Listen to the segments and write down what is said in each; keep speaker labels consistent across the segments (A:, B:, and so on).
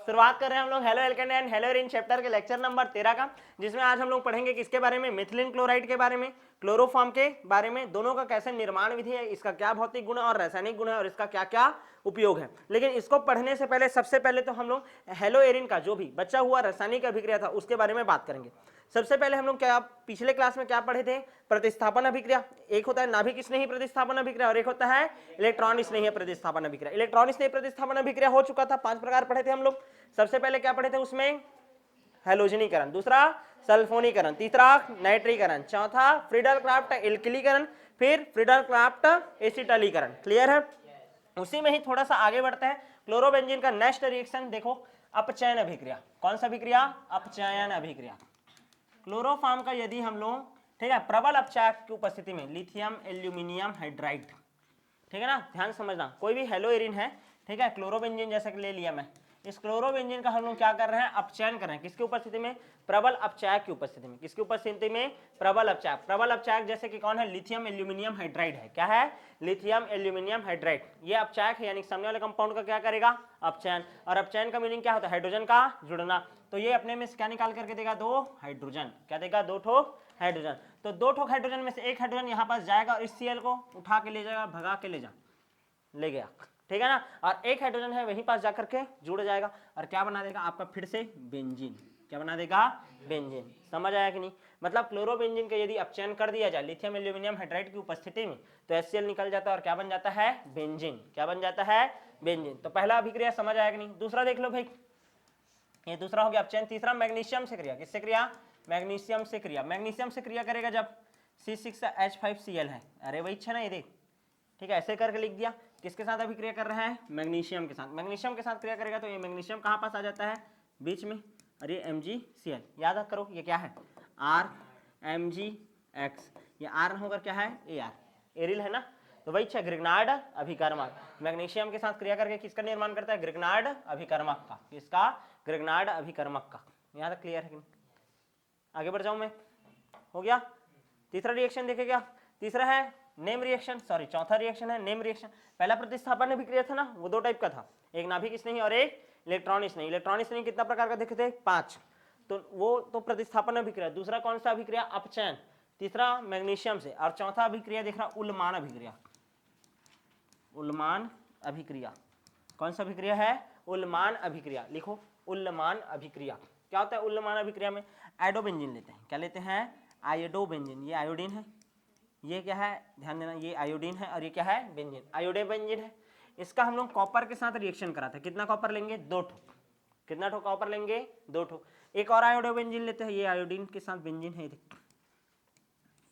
A: शुरुआत कर रहे हैं हम लोग halo alkane and hello Erin chapter के लेक्चर नंबर 13 का, जिसमें आज हम लोग पढ़ेंगे किसके बारे में, मिथिलीन क्लोराइड के बारे में, क्लोरोफॉर्म के बारे में, दोनों का कैसे निर्माण विधि है, इसका क्या भौतिक गुण और रासायनिक गुण है और इसका क्या क्या उपयोग है। लेकिन इसको पढ़ने से पहले सबसे पहले तो हम लोग हेलो एरिन का जो भी बचा हुआ रासायनिक अभिक्रिया था उसके बारे में बात करेंगे। सबसे पहले हम लोग क्या पिछले क्लास में क्या पढ़े थे, प्रतिस्थापन अभिक्रिया। एक होता है नाभिक स्नेही प्रतिस्थापन अभिक्रिया और एक होता है इलेक्ट्रॉन स्नेही प्रतिस्थापन अभिक्रिया। इलेक्ट्रॉन स्नेही प्रतिस्थापन अभिक्रिया हो चुका था, 5 प्रकार पढ़े थे हम लोग। सबसे पहले क्या पढ़े थे उसमें, हैलोजनीकरण, दूसरा सल्फोनीकरण, तीसरा नाइट्रीकरण, चौथा फ्रीडल क्राफ्ट एल्किलीकरण, फिर फ्रीडल क्राफ्ट एसिटलीकरण। क्लियर है। उसी में ही थोड़ा सा आगे बढ़ते हैं, क्लोरोबेंजीन का नेक्स्ट रिएक्शन देखो, अपचयन अभिक्रिया। कौन सा अभिक्रिया, अपचयन अभिक्रिया। क्लोरोफॉर्म का यदि हम लोग, ठीक है, प्रबल अपचायक की उपस्थिति में लिथियम एल्यूमिनियम हाइड्राइड, ठीक है ना, ध्यान समझना, कोई भी हेलो एरिन है, ठीक है, क्लोरोबेंजीन जैसे कि ले लिया मैं, इस क्लोरोबेंजीन का हम लोग क्या कर रहे हैं, अपचयन कर रहे हैं। किसकी उपस्थिति में, प्रबल अपचायक की उपस्थिति में। किसकी उपस्थिति में, प्रबल अपचायक। प्रबल अपचायक जैसे कि कौन है, लिथियम एल्यूमिनियम हाइड्राइड है। क्या है, लिथियम एल्यूमिनियम हाइड्राइड। ये अपचायक है, यानी सामने वाले कंपाउंड का क्या करेगा, अपचयन। और अपचयन का मीनिंग क्या होता है, हाइड्रोजन का जुड़ना। तो ये अपने में से क्या निकाल करके देगा, 2 हाइड्रोजन। क्या देगा, 2 ठो हाइड्रोजन। तो 2 ठो हाइड्रोजन में से एक हाइड्रोजन यहाँ पास जाएगा और इस Cl को उठा के ले जाएगा, भगा के ले गया, ठीक है ना। और एक हाइड्रोजन है वहीं पास जाकर के जुड़ जाएगा और क्या बना देगा आपका, फिर से बेंजीन। क्या बना देगा, बेंजीन। समझ आया कि नहीं। मतलब क्लोरोबेंजीन का यदि अपचयन कर दिया जाए लिथियम एल्यूमिनियम हाइड्राइड की उपस्थिति में, तो HCl निकल जाता है और क्या बन जाता है, बेंजीन। क्या बन जाता है, बेंजीन। तो पहला अभिक्रिया समझ आया कि नहीं। दूसरा देख लो भाई, ये दूसरा हो गया अपचयन। तीसरा मैग्नीशियम से क्रिया। किससे क्रिया, मैग्नीशियम से क्रिया। मैग्नीशियम से क्रिया करेगा जब C6H5Cl है, अरे वही है ना, ये देख, ठीक है, ऐसे करके लिख दिया। किसके साथ अभिक्रिया कर रहा है, मैग्नीशियम के साथ। मैग्नीशियम के साथ क्रिया करेगा तो ये मैग्नीशियम कहाँ पास आ जाता है, बीच में, और ये MgCl। याद करो ये क्या है, RMgX। ये R होकर क्या है, AR, एरिल है ना। तो वही है ग्रिग्नार्ड अभिकर्मक। मैग्नीशियम के साथ क्रिया करके किसका निर्माण करता है, ग्रिग्नार्ड अभिकर्मक का। किसका, ग्रिग्नार्ड अभिकर्मक का। यहाँ तक क्लियर है कि नहीं। आगे बढ़ जाऊं मैं, हो गया। तीसरा रिएक्शन देखे क्या, तीसरा है नेम रिएक्शन, सॉरी चौथा रिएक्शन है नेम रिएक्शन। पहला प्रतिस्थापन अभिक्रिया था ना, वो 2 टाइप का था, एक नाभिक स्नेही और एक इलेक्ट्रॉन स्नेही। इलेक्ट्रॉन स्नेही कितना प्रकार का देखे थे, 5, तो वो तो प्रतिस्थापन अभिक्रिया। दूसरा कौन सा अभिक्रिया, अपचयन। तीसरा मैग्नीशियम से, और चौथा अभिक्रिया देख रहा, उल्मान अभिक्रिया। उल्मान अभिक्रिया, कौन सा अभिक्रिया है, उल्मान अभिक्रिया। लिखो, उल्मान अभिक्रिया। क्या होता है उल्मान अभिक्रिया में, आयोडोबेंजीन लेते हैं। क्या लेते हैं, आयोडोबेंजीन। ये आयोडीन है, ये क्या है, ध्यान देना, ये आयोडीन है और ये क्या है, बेंजीन, आयोडोबेंजीन है। इसका हम लोग कॉपर के साथ रिएक्शन कराते हैं। कितना कॉपर लेंगे, 2 ठो। कितना ठो कॉपर लेंगे, 2 ठो। एक और आयोडोबेंजीन लेते हैं, ये आयोडीन के साथ बेंजीन है,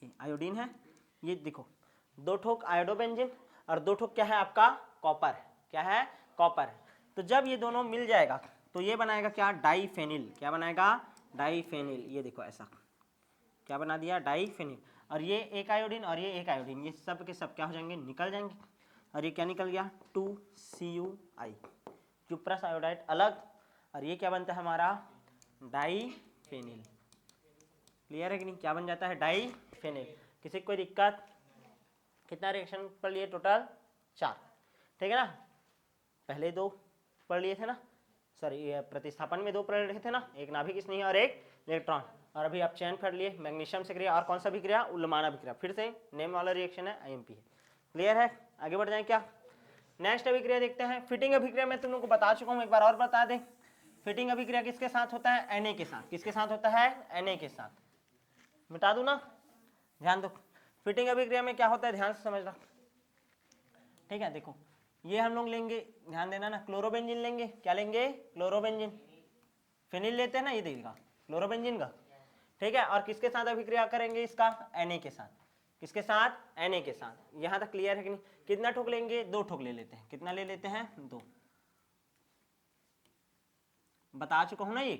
A: ये आयोडीन है, ये देखो 2 ठो आयोडोबेंजीन और 2 ठो क्या है आपका, कॉपर। क्या है, कॉपर। तो जब ये दोनों मिल जाएगा तो ये बनाएगा क्या, डाईफेनिल। क्या बनाएगा, डाईफेनिल। ये देखो ऐसा क्या बना दिया, डाईफेनिल। और ये एक आयोडीन और ये एक आयोडीन, ये सब के सब क्या हो जाएंगे, निकल जाएंगे। और ये क्या निकल गया, 2CuI, क्यूप्रस आयोडाइड अलग, और ये क्या बनता है हमारा, डाईफेनिल। क्लियर है कि नहीं, क्या बन जाता है, डाईफेनिल। किसी को कोई दिक्कत, कितना रिएक्शन पढ़ लिए टोटल, 4, ठीक है ना। पहले 2 पढ़ लिए थे ना, सॉरी प्रतिस्थापन में 2 पढ़ रहे थे ना, एक नाभिक स्नेही और एक इलेक्ट्रॉन। और अभी आप चयन पढ़ लिए, मैग्नीशियम से क्रिया, और कौन सा भी क्रिया, उल्मान अभिक्रिया। फिर से नेम वाला रिएक्शन है, IMP है। क्लियर है, आगे बढ़ जाए क्या, नेक्स्ट अभिक्रिया देखते हैं। फिटिंग अभिक्रिया मैं तुम लोग को बता चुका हूँ, एक बार और बता दें। फिटिंग अभिक्रिया किसके साथ होता है, Na के साथ। किसके साथ होता है, Na के साथ। मिटा दूं ना, ध्यान दो। फिटिंग अभिक्रिया में क्या होता है, ध्यान से समझना, ठीक है। देखो ये हम लोग लेंगे, ध्यान देना ना, क्लोरोबेंजीन लेंगे। क्या लेंगे, क्लोरोबेंजीन। फिनिल लेते हैं ना, ये देखिएगा क्लोरोबेंजीन का, ठीक है। और किसके साथ अभिक्रिया करेंगे इसका, Na के साथ। किसके साथ, Na के साथ। यहां तक क्लियर है कि नहीं। कितना ठोक लेंगे, 2 ठोक ले लेते हैं। कितना ले लेते हैं, 2, बता चुका हूं ना ये,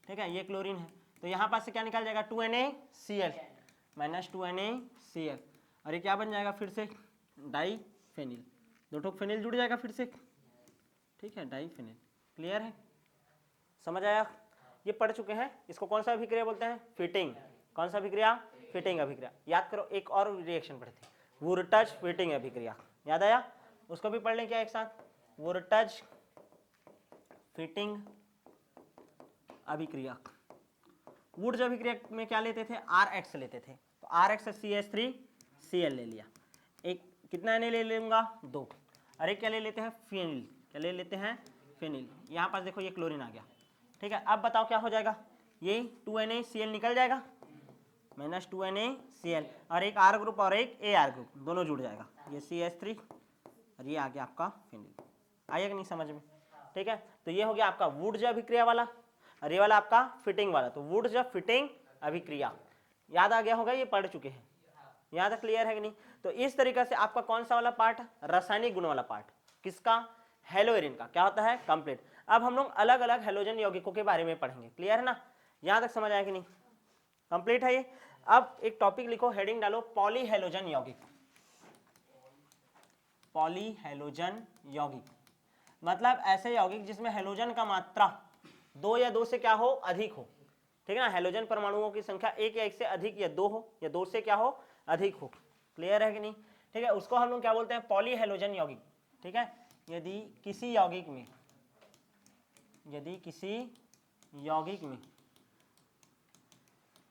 A: ठीक है। ये क्लोरीन है, तो यहां पास से क्या निकल जाएगा, 2NaCl माइनस 2NaCl, और ये क्या बन जाएगा, फिर से डाईफेनिल। 2 ठोक फेनिल जुड़ जाएगा फिर से, ठीक है, डाईफेनिल। क्लियर है, समझ आया। ये पढ़ चुके हैं। इसको कौन सा अभिक्रिया बोलते हैं, फिटिंग। कौन सा अभिक्रिया, फिटिंग अभिक्रिया। याद करो, एक और रिएक्शन पढ़े थे, वुरटज फिटिंग अभिक्रिया। याद आया, उसको भी पढ़ लें क्या एक साथ, वुरटज फिटिंग अभिक्रिया। वुड्स अभिक्रिया में क्या लेते थे, RH लेते थे, तो RH से CH3Cl ले लिया, एक कितना Na ले लूंगा 2, और एक क्या ले लेते हैं फिनिल, क्या ले लेते हैं फिनिल। यहाँ पास देखो ये क्लोरीन आ गया, ठीक है। अब बताओ क्या हो जाएगा, ये 2NaCl निकल जाएगा, -2NaCl, और एक R ग्रुप और एक AR ग्रुप दोनों जुड़ जाएगा, ये CH3 और ये आ गया आपका फिनिल। आएगा कि नहीं समझ में, ठीक है। तो ये हो गया आपका वुड्स अभिक्रिया वाला, और ये वाला आपका फिटिंग वाला। तो वुड्स फिटिंग अभिक्रिया याद आ गया होगा, ये पढ़ चुके हैं, यहाँ तक क्लियर है कि नहीं। तो इस तरीके से आपका कौन सा वाला पार्ट, रासायनिक गुण वाला पार्ट, किसका, हेलोइरिन का, क्या होता है कंप्लीट। अब हम लोग अलग अलग हेलोजन यौगिकों के बारे में पढ़ेंगे, क्लियर है ना, यहाँ तक समझ आया कि नहीं, कंप्लीट है ये। अब एक टॉपिक लिखो, हेडिंग डालो, पॉलीहेलोजन यौगिक। पॉलीहेलोजन यौगिक मतलब ऐसे यौगिक जिसमें हेलोजन का मात्रा 2 या 2 से क्या हो, अधिक हो, ठीक है ना। हेलोजन परमाणुओं की संख्या 1 या 1 से अधिक, या 2 हो, या 2 से क्या हो, अधिक हो, क्लियर है कि नहीं, ठीक है। उसको हम लोग क्या बोलते हैं, पॉलीहेलोजन यौगिक, ठीक है। यदि किसी यौगिक में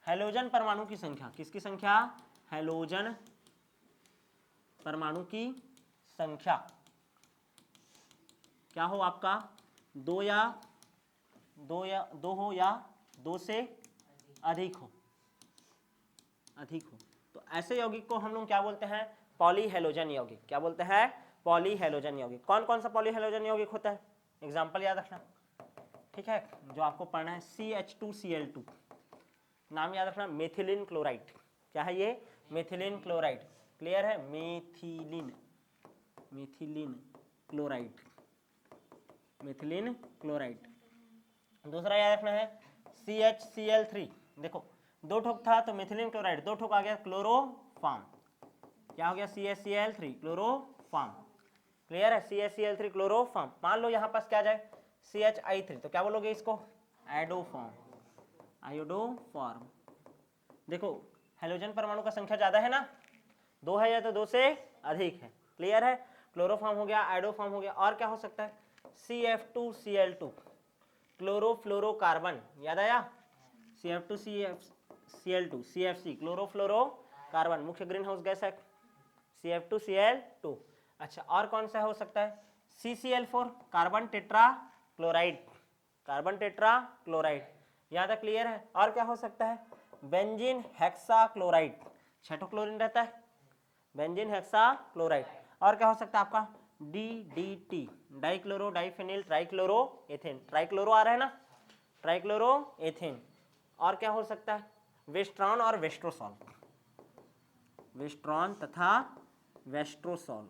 A: हेलोजन परमाणु की संख्या, किसकी संख्या, हेलोजन परमाणु की संख्या क्या हो आपका, 2 हो या 2 से अधिक हो, तो ऐसे यौगिक को हम लोग क्या बोलते हैं, पॉलीहेलोजन यौगिक। क्या बोलते हैं, पॉलीहेलोजन यौगिक। कौन कौन सा पॉलीहेलोजन यौगिक होता है, एग्जाम्पल याद रखना, ठीक है, जो आपको पढ़ना है, CH2Cl2, नाम याद रखना, मेथिलीन क्लोराइड। क्या है ये, मेथिलीन क्लोराइड, क्लियर है, मेथिलीन क्लोराइड। दूसरा याद रखना है CHCl3, देखो 2 ठोक था तो मेथिलीन क्लोराइड, 2 ठोक आ गया क्लोरोफॉर्म, क्या हो गया, CHCl3 क्लोरोफॉर्म, क्लियर है, CHCl3 क्लोरोफॉर्म। मान लो यहाँ पास क्या आ जाए CHI3, तो क्या बोलोगे इसको, आयोडोफॉर्म। देखो हेलोजन परमाणु का संख्या ज्यादा है ना, 2 है या तो 2 से अधिक है, क्लियर है। क्लोरोफॉर्म हो गया, आयोडोफॉर्म हो गया, और क्या हो सकता है, CF2Cl2 क्लोरोफ्लोरोकार्बन, याद आया, CF2Cl2 CFC क्लोरोफ्लोरोकार्बन, मुख्य ग्रीन हाउस गैस है CF2Cl2। अच्छा, और कौन सा हो सकता है, CCl4 कार्बन टेट्रा क्लोराइड, यहाँ तक क्लियर है। और क्या हो सकता है, बेंजीन हेक्सा क्लोराइड, 6 क्लोरीन रहता है, बेंजीन हेक्सा क्लोराइड। और क्या हो सकता है आपका, DDT डाइक्लोरो डाइफेनिल ट्राइक्लोरोएथेन, ट्राइक्लोरो आ रहा है ना, ट्राइक्लोरोएथेन। और क्या हो सकता है, वेस्ट्रॉन और वेस्ट्रोसॉल, वेस्ट्रॉन तथा वेस्ट्रोसॉल।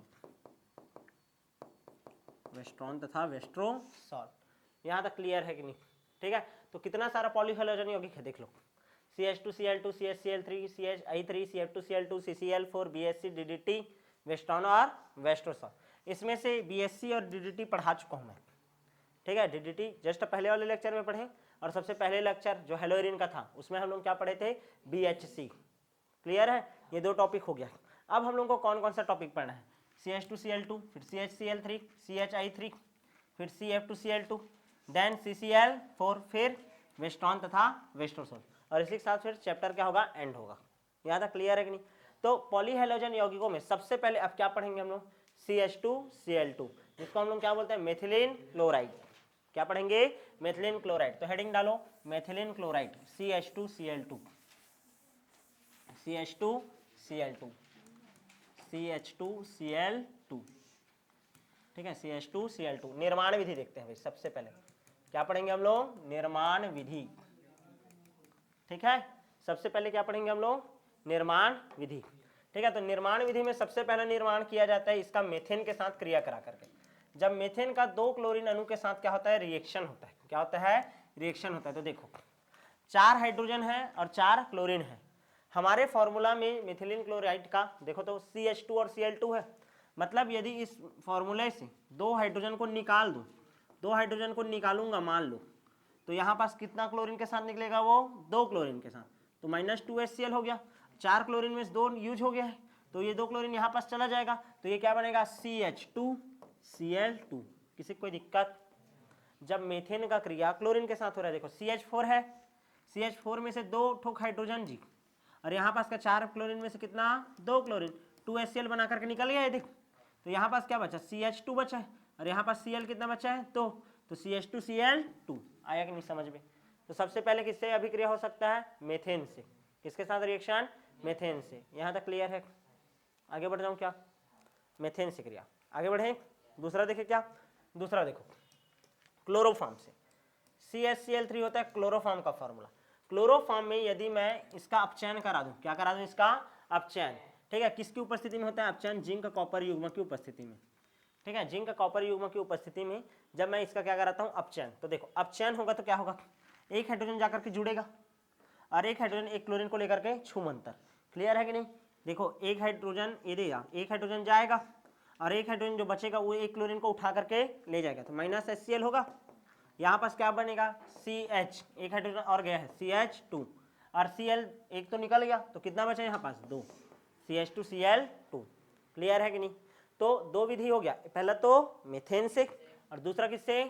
A: यहाँ तक क्लियर है कि नहीं, ठीक है। तो कितना सारा पॉलीहेलोजन यौगिक है देख लो, CH2Cl2 CHCl3 CHI3 CF2Cl2 CCl4 BSC DDT वेस्ट्रॉन और वेस्ट्रोसॉल। इसमें से BSC और DDT पढ़ा चुका हूँ मैं, ठीक है। DDT जस्ट पहले वाले लेक्चर में पढ़े, और सबसे पहले लेक्चर जो हेलोइरिन का था उसमें हम लोग क्या पढ़े थे, BHC, क्लियर है। ये 2 टॉपिक हो गया। अब हम लोग को कौन कौन सा टॉपिक पढ़ना है, CH2Cl2, फिर CHCl3, CHI3, फिर CF2Cl2, देन CCl4, फिर वेस्ट्रॉन तथा वेस्ट्रोसॉल, और इसी के साथ फिर चैप्टर क्या होगा, एंड होगा। यहाँ तक क्लियर है कि नहीं। तो पॉलीहेलोजन यौगिकों में सबसे पहले अब क्या पढ़ेंगे हम लोग, CH2Cl2, जिसको हम लोग क्या बोलते हैं, मेथिलीन क्लोराइड। क्या पढ़ेंगे, मेथिलीन क्लोराइड। तो हेडिंग डालो, मेथिलीन क्लोराइड, CH2Cl2, ठीक है, CH2Cl2। निर्माण विधि देखते हैं भाई, सबसे पहले क्या पढ़ेंगे हम लोग, निर्माण विधि, ठीक है। सबसे पहले क्या पढ़ेंगे हम लोग, निर्माण विधि, ठीक है। तो निर्माण विधि में सबसे पहले निर्माण किया जाता है इसका मेथेन के साथ क्रिया करा करके। जब मेथेन का 2 क्लोरीन अणु के साथ क्या होता है, रिएक्शन होता है। क्या होता है, रिएक्शन होता है। तो देखो 4 हाइड्रोजन है और 4 क्लोरीन है। हमारे फॉर्मूला में मेथिलीन क्लोराइड का देखो तो CH2 और Cl2 है, मतलब यदि इस फॉर्मूले से 2 हाइड्रोजन को निकाल दूं, 2 हाइड्रोजन को निकालूंगा मान लो, तो यहाँ पास कितना क्लोरीन के साथ निकलेगा, वो 2 क्लोरीन के साथ, तो -2HCl हो गया। 4 क्लोरीन में 2 यूज हो गया है, तो ये 2 क्लोरीन यहाँ पास चला जाएगा, तो ये क्या बनेगा, CH2Cl2। किसी को कोई दिक्कत, जब मीथेन का क्रिया क्लोरीन के साथ हो रहा है, देखो CH4 है, CH4 में से 2 ठोक हाइड्रोजन जी, और यहाँ पास का 4 क्लोरीन में से कितना 2 क्लोरीन, 2 HCl बना करके निकल गया है देख। तो यहाँ पास क्या बचा CH2 बचा है, और यहाँ पास Cl कितना बचा है तो CH2Cl2 आया कि नहीं समझ में। तो सबसे पहले किससे अभिक्रिया हो सकता है, मेथेन से। किसके साथ रिएक्शन, मेथेन से। यहाँ तक क्लियर है। आगे बढ़ जाऊँ क्या, मेथेन से क्रिया, आगे बढ़े। दूसरा देखे क्या, दूसरा देखो क्लोरोफॉर्म से CHCl3 होता है क्लोरोफॉर्म का फॉर्मूला। क्लोरोफॉर्म में यदि मैं इसका अपचयन करा दूं, क्या करा दूं, इसका अपचयन, ठीक है, किसकी उपस्थिति में होता है अपचयन, जिंक कॉपर युग्म की उपस्थिति में, ठीक है, जिंक कॉपर युग्म की उपस्थिति में जब मैं इसका क्या कराता हूं अपचयन, तो देखो अपचयन होगा तो क्या होगा, एक हाइड्रोजन जाकर के जुड़ेगा और एक हाइड्रोजन एक क्लोरीन को लेकर के छूमंतर। क्लियर है कि नहीं, देखो एक हाइड्रोजन ये देगा, एक हाइड्रोजन जाएगा और एक हाइड्रोजन जो बचेगा वो एक क्लोरीन को उठा करके ले जाएगा, तो माइनस HCl होगा। यहाँ पास क्या बनेगा CH, एक हाइड्रोजन और गया है CH2, और Cl एक तो निकल गया, तो कितना बचा यहाँ पास 2 CH2Cl2। क्लियर है कि नहीं। तो दो विधि हो गया, पहला तो मेथेन से और दूसरा किससे,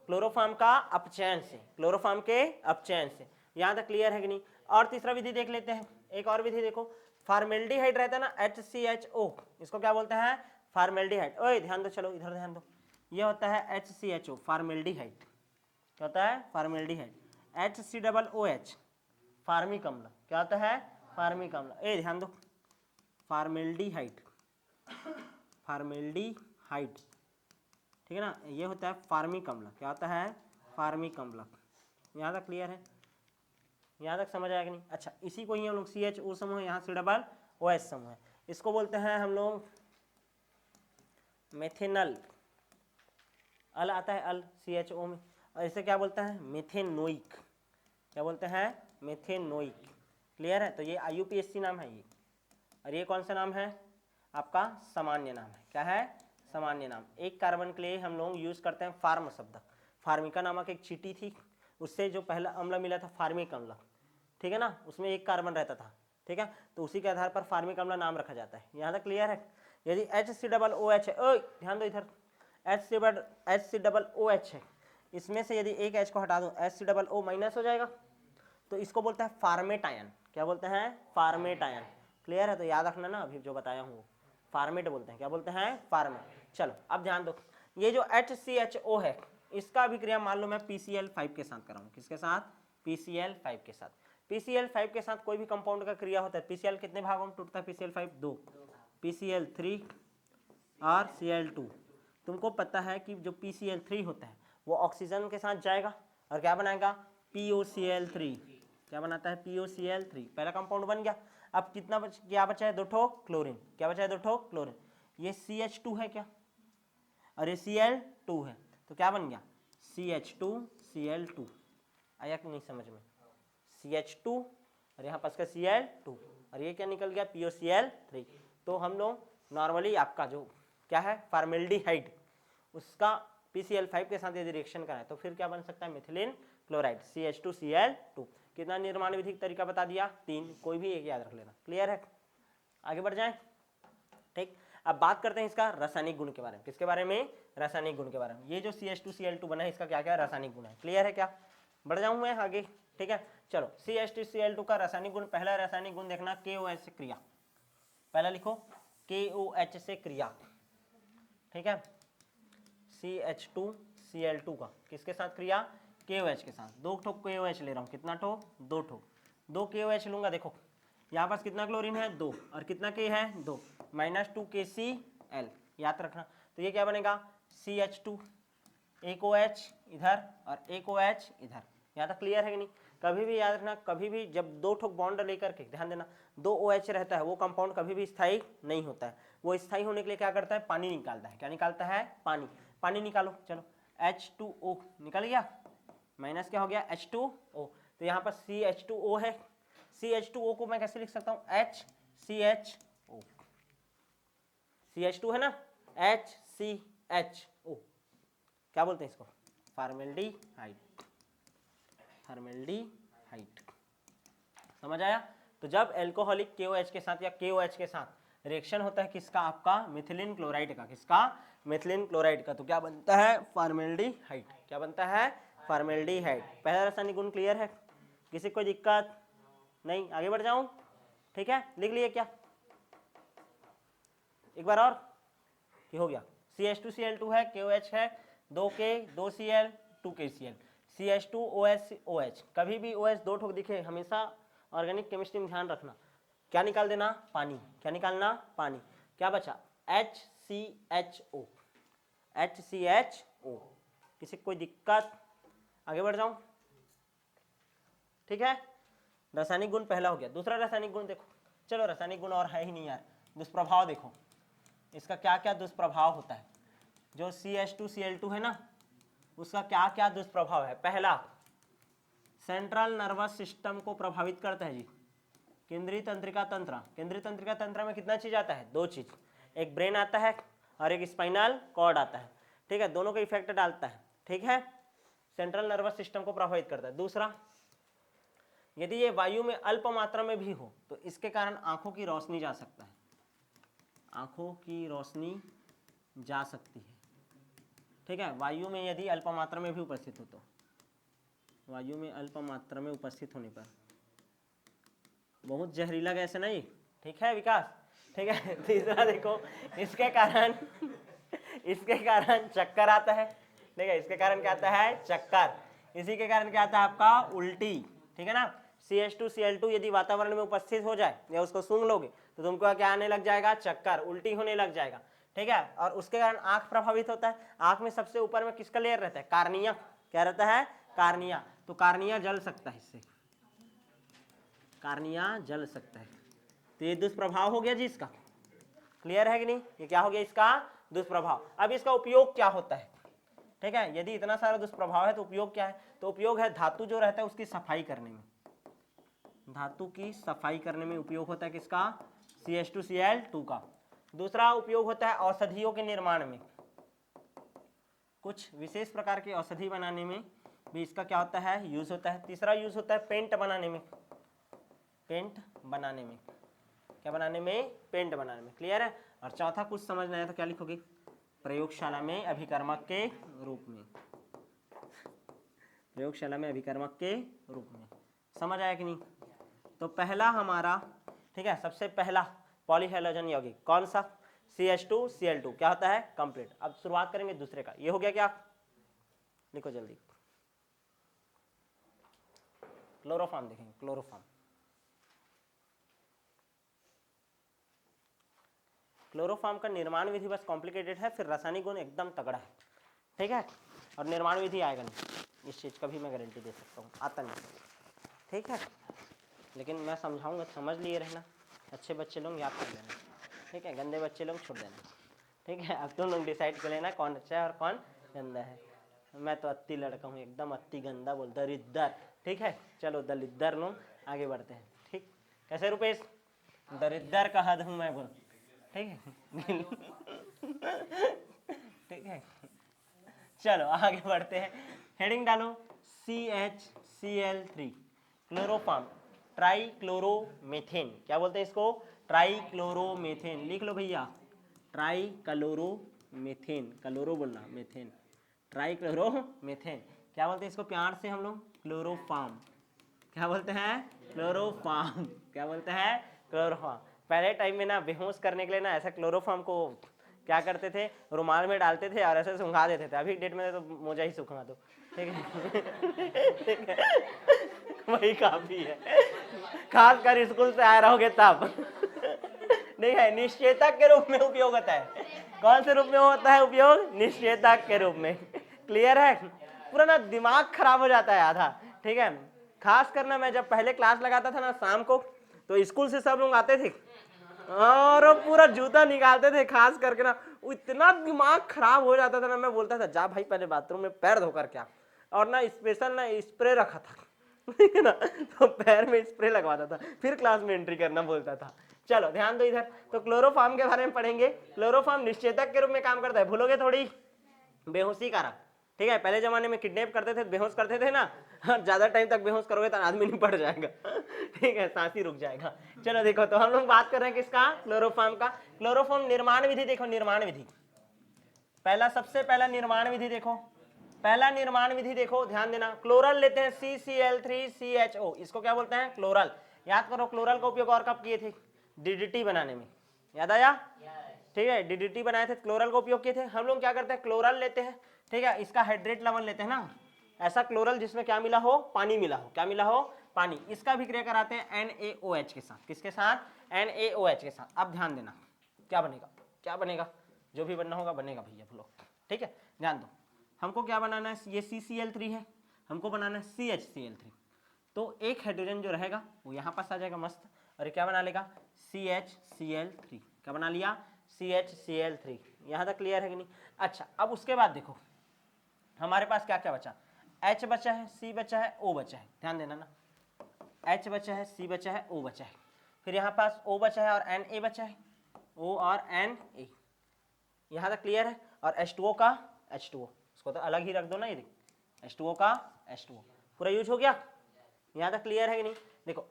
A: क्लोरोफॉर्म का अपचयन से, क्लोरोफॉर्म के अपचयन से। यहाँ तक क्लियर है कि नहीं। और तीसरा विधि देख लेते हैं, एक और विधि देखो, फॉर्मेल्डिहाइड रहता है ना HCHO, इसको क्या बोलते हैं फॉर्मेल्डिहाइड। ओए ध्यान दो, चलो इधर ध्यान दो, ये होता है HCHO फॉर्मेल्डिहाइड, क्या होता है फॉर्मेल्डिहाइड। HCOOH फार्मिक अम्ल, क्या होता है फार्मिक अम्ल। ए ध्यान दो, फॉर्मेल्डिहाइड, फॉर्मेल्डिहाइड, ठीक है ना, ये होता है फार्मिक अम्ल, क्या होता है फार्मिक अम्ल। यहाँ तक क्लियर है, यहाँ तक समझ आया कि नहीं। अच्छा, इसी को ही हम लोग CHO समूह है, यहाँ COOH समूह है, इसको बोलते हैं हम लोग मेथेनल, अल आता है अल CHO में, और इसे क्या बोलते हैं मेथेनोइक, क्या बोलते हैं मेथेनोइक। क्लियर है। तो ये IUPAC नाम है ये, और ये कौन सा नाम है आपका सामान्य नाम है, क्या है सामान्य नाम। एक कार्बन के लिए हम लोग यूज करते हैं फार्म शब्द, फार्मिका नामक एक चीटी थी, उससे जो पहला अम्ल मिला था फार्मिक अम्ल, ठीक है ना, उसमें एक कार्बन रहता था, ठीक है, तो उसी के आधार पर फार्मिक अम्ल नाम रखा जाता है। यहाँ तक क्लियर है। यदि HCOOH है, ओए ध्यान दो इधर, HCOOH है, इसमें से यदि एक H को हटा दूं HCOO माइनस हो जाएगा, तो इसको बोलते हैं फार्मेट आयन, क्या बोलते हैं फार्मेट आयन। क्लियर है। तो याद रखना ना, अभी जो बताया हूँ फार्मेट बोलते हैं, क्या बोलते हैं फार्मेट। चलो अब ध्यान दो, ये जो HCHO है इसका अभिक्रिया मान लो मैं PCl5 के साथ कराऊँ, किसके साथ PCl5 के साथ। PCl5 के साथ कोई भी कंपाउंड का क्रिया होता है, PCl कितने भागों में टूटता है PCl5 2, PCl3 और Cl2। तुमको पता है कि जो PCl3 होता है वो ऑक्सीजन के साथ जाएगा और क्या बनाएगा POCl3, क्या बनाता है POCl3, पहला कंपाउंड बन गया। अब कितना क्या बचा है, 2 ठो क्लोरीन, क्या बचा है 2 ठो क्लोरीन, ये CH2 है क्या, और ये Cl2 है, तो क्या बन गया CH2Cl2। आया कि नहीं समझ में, CH2 और यहाँ पास का Cl2, और ये क्या निकल गया POCl3। तो हम लोग नॉर्मली आपका जो क्या है फॉर्मेल्डिहाइड, उसका PCl5 के साथ यदि रिएक्शन कराए तो फिर क्या बन सकता है मिथिलीन क्लोराइड CH2Cl2। कितना निर्माण विधि तरीका बता दिया, 3, कोई भी एक याद रख लेना। क्लियर है। आगे बढ़ जाए। ठीक, अब बात करते हैं इसका रासायनिक गुण के बारे में। किसके बारे में, रासायनिक गुण के बारे में। ये जो CH2Cl2 बना है इसका क्या क्या रासायनिक गुण है, क्लियर है क्या। बढ़ जाऊं मैं आगे, ठीक है। चलो CH2Cl2 का रासायनिक गुण, पहला रासायनिक गुण देखना KOH से क्रिया, पहला लिखो KOH से क्रिया, ठीक है। CH2Cl2 का किसके साथ क्रिया, KOH के साथ। 2 ठो KOH ले रहा हूँ, कितना ठो 2 ठो, 2 KOH लूंगा। देखो यहाँ पास कितना क्लोरीन है 2, और कितना K है 2, -2 KCl, याद रखना। तो ये क्या बनेगा CH2, एक OH इधर और एक OH इधर। यहाँ तक क्लियर है कि नहीं। कभी भी याद रखना, कभी भी जब 2 ठोक बॉन्ड लेकर के, ध्यान देना, 2 OH रहता है वो कंपाउंड कभी भी स्थायी नहीं होता है। वो स्थायी होने के लिए क्या करता है, पानी निकालता है। क्या निकालता है, पानी। पानी निकालो, चलो H2O निकल गया, माइनस क्या हो गया H2O। तो यहाँ पर CH2O है, CH2O को मैं कैसे लिख सकता हूँ HCHO, CH2 है ना, HCHO, क्या बोलते हैं इसको फॉर्मेल्डिहाइड, फॉर्मेल्डिहाइड। समझ आया। तो जब एल्कोहलिक KOH के साथ या KOH के साथ रिएक्शन होता है किसका, आपका मिथिलीन क्लोराइड का, किसका मिथिलीन क्लोराइड का, तो क्या बनता है फॉर्मेल्डिहाइड। क्या बनता है? फॉर्मेल्डिहाइड। पहला रासायनिक गुण क्लियर है, किसी को कोई दिक्कत नहीं? आगे बढ़ जाऊं? ठीक है, लिख लिए क्या? एक बार और कि हो गया? CH2Cl2 है, KOH है, 2K 2Cl 2KCl, CH2OH। कभी भी OH दो ठोक दिखे हमेशा ऑर्गेनिक केमिस्ट्री में ध्यान रखना, क्या निकाल देना? पानी। क्या निकालना? पानी। क्या बचा? HCHO। HCHO। किसी को कोई दिक्कत? आगे बढ़ जाऊं? ठीक है, रासायनिक गुण पहला हो गया। दूसरा रासायनिक गुण देखो, चलो रासायनिक गुण और है ही नहीं यार, दुष्प्रभाव देखो इसका क्या क्या दुष्प्रभाव होता है। जो CH2Cl2 है ना, उसका क्या क्या दुष्प्रभाव है? पहला, सेंट्रल नर्वस सिस्टम को प्रभावित करता है जी। केंद्रीय तंत्रिका तंत्र, केंद्रीय तंत्रिका तंत्र में कितना चीज आता है? दो चीज, एक ब्रेन आता है और एक स्पाइनल कॉर्ड आता है। ठीक है, दोनों का इफेक्ट डालता है। ठीक है, सेंट्रल नर्वस सिस्टम को प्रभावित करता है। दूसरा, यदि ये वायु में अल्प मात्रा में भी हो तो इसके कारण आंखों की रोशनी जा सकता है, आंखों की रोशनी जा सकती है। ठीक है, वायु में यदि अल्प मात्रा में भी उपस्थित हो तो, वायु में अल्प मात्रा में उपस्थित होने पर, बहुत जहरीला गैस है ना ये। ठीक है विकास? ठीक है। तीसरा देखो, इसके कारण चक्कर आता है। ठीक है, इसके कारण क्या आता है? चक्कर। इसी के कारण क्या आता है आपका? उल्टी। ठीक है ना, CH2Cl2 यदि वातावरण में उपस्थित हो जाए या उसको सूंघ लोगे तो तुमको क्या आने लग जाएगा? चक्कर, उल्टी होने लग जाएगा। ठीक है, और उसके कारण आंख प्रभावित होता है। आंख में सबसे ऊपर में किसका लेयर रहता है? कार्निया। क्या रहता है? कार्निया। तो कार्निया जल सकता है, इससे कार्निया जल सकता है। तो ये दुष्प्रभाव हो गया जी इसका। क्लियर है कि नहीं? ये क्या हो गया इसका? दुष्प्रभाव। अब इसका उपयोग क्या होता है? ठीक है, यदि इतना सारा दुष्प्रभाव है तो उपयोग क्या है? तो उपयोग है धातु जो रहता है उसकी सफाई करने में, धातु की सफाई करने में उपयोग होता है। किसका? CH2Cl2 का। दूसरा उपयोग होता है औषधियों के निर्माण में, कुछ विशेष प्रकार की औषधि बनाने में भी इसका क्या होता है? यूज होता है। तीसरा यूज होता है पेंट बनाने में, पेंट बनाने में। क्या बनाने में? पेंट बनाने में। क्लियर है? और चौथा कुछ समझ नहीं आया तो क्या लिखोगे? प्रयोगशाला में अभिकर्मक के रूप में, प्रयोगशाला में अभिकर्मक के रूप में। समझ आया कि नहीं? तो पहला हमारा, ठीक है, सबसे पहला पॉलीहेलोजन यौगिक कौन सा? CH2Cl2। क्या होता है? कंप्लीट। अब शुरुआत करेंगे दूसरे का। ये हो गया क्या? लिखो जल्दी। क्लोरोफॉर्म देखेंगे, क्लोरोफॉर्म। क्लोरोफॉर्म का निर्माण विधि बस कॉम्प्लिकेटेड है, फिर रासायनिक गुण एकदम तगड़ा है। ठीक है, और निर्माण विधि आएगा नहीं, इस चीज़ का भी मैं गारंटी दे सकता हूँ, आता नहीं। ठीक है, लेकिन मैं समझाऊंगा, समझ लिए रहना। अच्छे बच्चे लोग याद कर लेना। ठीक है, गंदे बच्चे लोग छोड़ देना। ठीक है, अब तुम लोग डिसाइड कर लेना कौन अच्छा है और कौन गंदा है। मैं तो अति लड़का हूँ, एकदम अति गंदा बोल, दरिद्र। ठीक है, चलो दलिद्र लोग आगे बढ़ते हैं। ठीक, कैसे रुपेश? दरिद्र का हद हूँ मैं बोल। ठीक है। ठीक है, चलो आगे बढ़ते हैं। हेडिंग डालो CHCl3, क्लोरोफॉर्म, ट्राइक्लोरोमेथेन। क्या बोलते हैं इसको? ट्राइक्लोरोमेथेन। लिख लो भैया, ट्राइक्लोरोमेथेन, क्लोरो बोलना, मेथेन, ट्राइक्लोरोमेथेन। क्या बोलते हैं इसको प्यार से हम लोग? क्लोरोफॉर्म। क्या बोलते हैं? क्लोरोफॉर्म। क्या बोलते हैं? क्लोरोफॉर्म। पहले टाइम में ना बेहोश करने के लिए ना ऐसा क्लोरोफॉर्म को क्या करते थे? रुमाल में डालते थे और ऐसे सुंघा देते थे। अभी डेट में तो मोजा ही सुखा दो। ठीक है, वही काफी है, खास कर स्कूल से आए रहोगे तब। नहीं है, निश्चेतक के रूप में उपयोग होता है। कौन से रूप में होता है उपयोग? निश्चेतक के रूप में। क्लियर है? पूरा ना दिमाग खराब हो जाता है आधा। ठीक है, खास करना मैं जब पहले क्लास लगाता था ना शाम को, तो स्कूल से सब लोग आते थे और पूरा जूता निकालते थे, खास करके ना इतना दिमाग खराब हो जाता था ना। मैं बोलता था जा भाई पहले बाथरूम में पैर धोकर क्या, और ना स्पेशल ना स्प्रे रखा था। ठीक है ना, तो पैर में स्प्रे लगवाता था, फिर क्लास में एंट्री करना बोलता था। चलो ध्यान दो इधर। तो क्लोरोफॉर्म के बारे में पढ़ेंगे। क्लोरोफॉर्म निश्चेतक के रूप में काम करता है। भूलोगे थोड़ी? बेहोशी कारक। ठीक है, पहले जमाने में किडनैप करते थे, बेहोश करते थे ना, ज्यादा टाइम तक बेहोश करोगे तो आदमी नहीं पड़ जाएगा। ठीक है, सांस ही रुक जाएगा। चलो देखो, तो हम लोग बात कर रहे हैं किसका? क्लोरोफॉर्म का। क्लोरोफॉर्म निर्माण विधि देखो, निर्माण विधि। पहला, सबसे पहला निर्माण विधि देखो, पहला निर्माण विधि देखो, ध्यान देना, क्लोरल लेते हैं CCl3CHO, इसको क्या बोलते हैं? क्लोरल। याद करो क्लोरल का उपयोग और कब किए थे? DDT बनाने में, याद आया? ठीक है, DDT बनाए थे, क्लोरल का उपयोग किए थे। हम लोग क्या करते हैं, क्लोरल लेते हैं, ठीक है, इसका हाइड्रेट लवण लेते हैं ना, ऐसा क्लोरल जिसमें क्या मिला हो? पानी मिला हो। क्या मिला हो? पानी। इसका भी क्रिया कराते हैं NaOH के साथ। किसके साथ? NaOH के साथ। अब ध्यान देना, क्या बनेगा? क्या बनेगा? जो भी बनना होगा बनेगा भैया लोग, ठीक है, ध्यान दो। हमको क्या बनाना है? ये CCl3 है, हमको बनाना है CHCl3। तो एक हाइड्रोजन जो रहेगा वो यहाँ पास आ जाएगा मस्त, और क्या बना लेगा? CHCl3। क्या बना लिया? CHCl3। यहाँ तक क्लियर है कि नहीं? अच्छा, अब उसके बाद देखो हमारे पास क्या क्या बचा? H बचा है, C बचा है, O बचा है। ध्यान देना ना, H बचा है, C बचा है, O बचा है, फिर यहाँ पास O बचा है और Na बचा है, O और Na। यहाँ तक क्लियर है? और H2O का H2O, इसको तो अलग ही रख दो ना, ये देख H2O का H2O पूरा यूज हो गया। यहाँ तक क्लियर है कि नहीं? देखो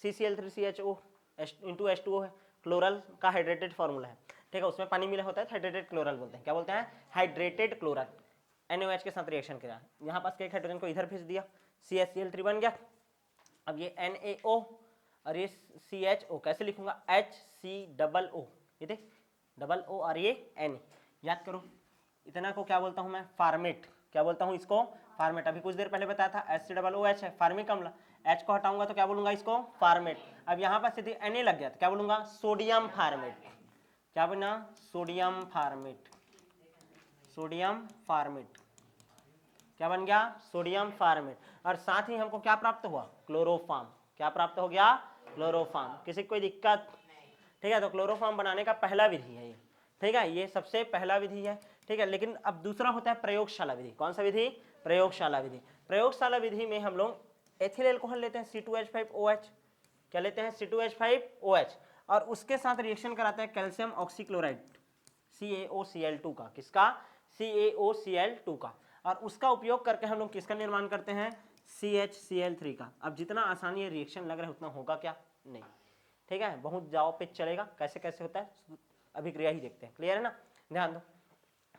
A: CCl3CHO इंटू H2O है, क्लोरल का हाइड्रेटेड फॉर्मूला है, ठीक है, उसमें पानी मिला होता है तो हाइड्रेटेड क्लोरल बोलते हैं। क्या बोलते हैं? Hydrated chloral. NaOH के साथ रिएक्शन किया, यहाँ पास के एक हाइड्रोजन को इधर भेज दिया, CHCl3 बन गया। अब ये NaO और ये CHO कैसे लिखूंगा? HCOO, ये देख डबल O और ये Na। याद करो इतना को क्या बोलता हूँ मैं? फार्मेट। क्या बोलता हूँ इसको? फार्मेट। अभी कुछ देर पहले बताया था HCOOH है, फार्मिक अम्ल। H को हटाऊंगा तो क्या बोलूंगा इसको? फार्मेट। अब यहाँ पर यदि Na लग गया तो क्या बोलूंगा? Sodium format. क्या बना? Sodium format. सोडियम फार्मेट क्या बन गया? Sodium format. और साथ ही हमको क्या प्राप्त हुआ? क्लोरोफॉर्म। क्या प्राप्त हो गया? क्लोरोफॉर्म। किसी को कोई दिक्कत? ठीक है, तो क्लोरोफॉर्म बनाने का पहला विधि है ये, ठीक है, ये सबसे पहला विधि है, ठीक है। लेकिन अब दूसरा होता है प्रयोगशाला विधि। कौन सा विधि? प्रयोगशाला विधि। प्रयोगशाला विधि में हम लोग एथिल एल्कोहल लेते हैं C2H5OH। क्या लेते हैं? C2H5OH, और उसके साथ रिएक्शन कराते हैं कैल्शियम ऑक्सीक्लोराइड CaOCl2 का। किसका? CaOCl2 का। और उसका उपयोग करके हम लोग किसका निर्माण करते हैं? CHCl3 का। अब जितना आसानी ये रिएक्शन लग रहा है उतना होगा क्या? नहीं, ठीक है, बहुत जाओ पे चलेगा। कैसे कैसे होता है अभिक्रिया ही देखते हैं। क्लियर है ना? ध्यान दो,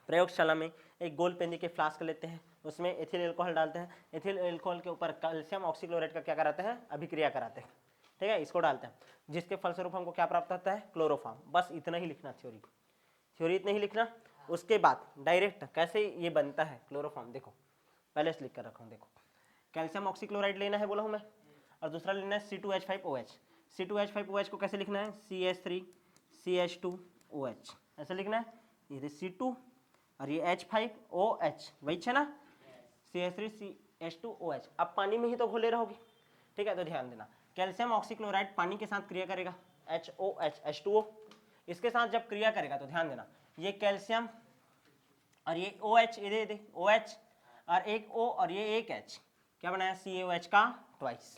A: प्रयोगशाला में एक गोल पेंदी के फ्लास्क लेते हैं, उसमें एथिल एल्कोहल डालते हैं, एथिल एल्कोहल के ऊपर कैल्शियम ऑक्सीक्लोराइड का क्या कराते हैं? अभिक्रिया कराते हैं, ठीक है, इसको डालते हैं, जिसके फलस्वरूप हमको क्या प्राप्त होता है? क्लोरोफॉर्म। बस इतना ही लिखना, थ्योरी इतना ही लिखना। उसके बाद डायरेक्ट कैसे ये बनता है क्लोरोफॉर्म, देखो पहले से लिख कर रखा हूँ। देखो कैल्शियम ऑक्सीक्लोराइड लेना है बोला हूँ मैं, और दूसरा लेना है C2H5OH। C2H5OH को कैसे लिखना है? CH3CH2OH ऐसे लिखना है। ये C2 और ये H5OH, वही है ना? CH3CH2OH। अब पानी में ही तो घोले रहोगे, ठीक है, तो ध्यान देना कैल्शियम ऑक्सीक्लोराइड पानी के साथ क्रिया करेगा, HOH H2O। इसके साथ जब क्रिया करेगा तो ध्यान देना ये कैल्शियम और ये OH, ये दे OH और एक O और ये एक H, क्या बनाया? CaOH का ट्वाइस।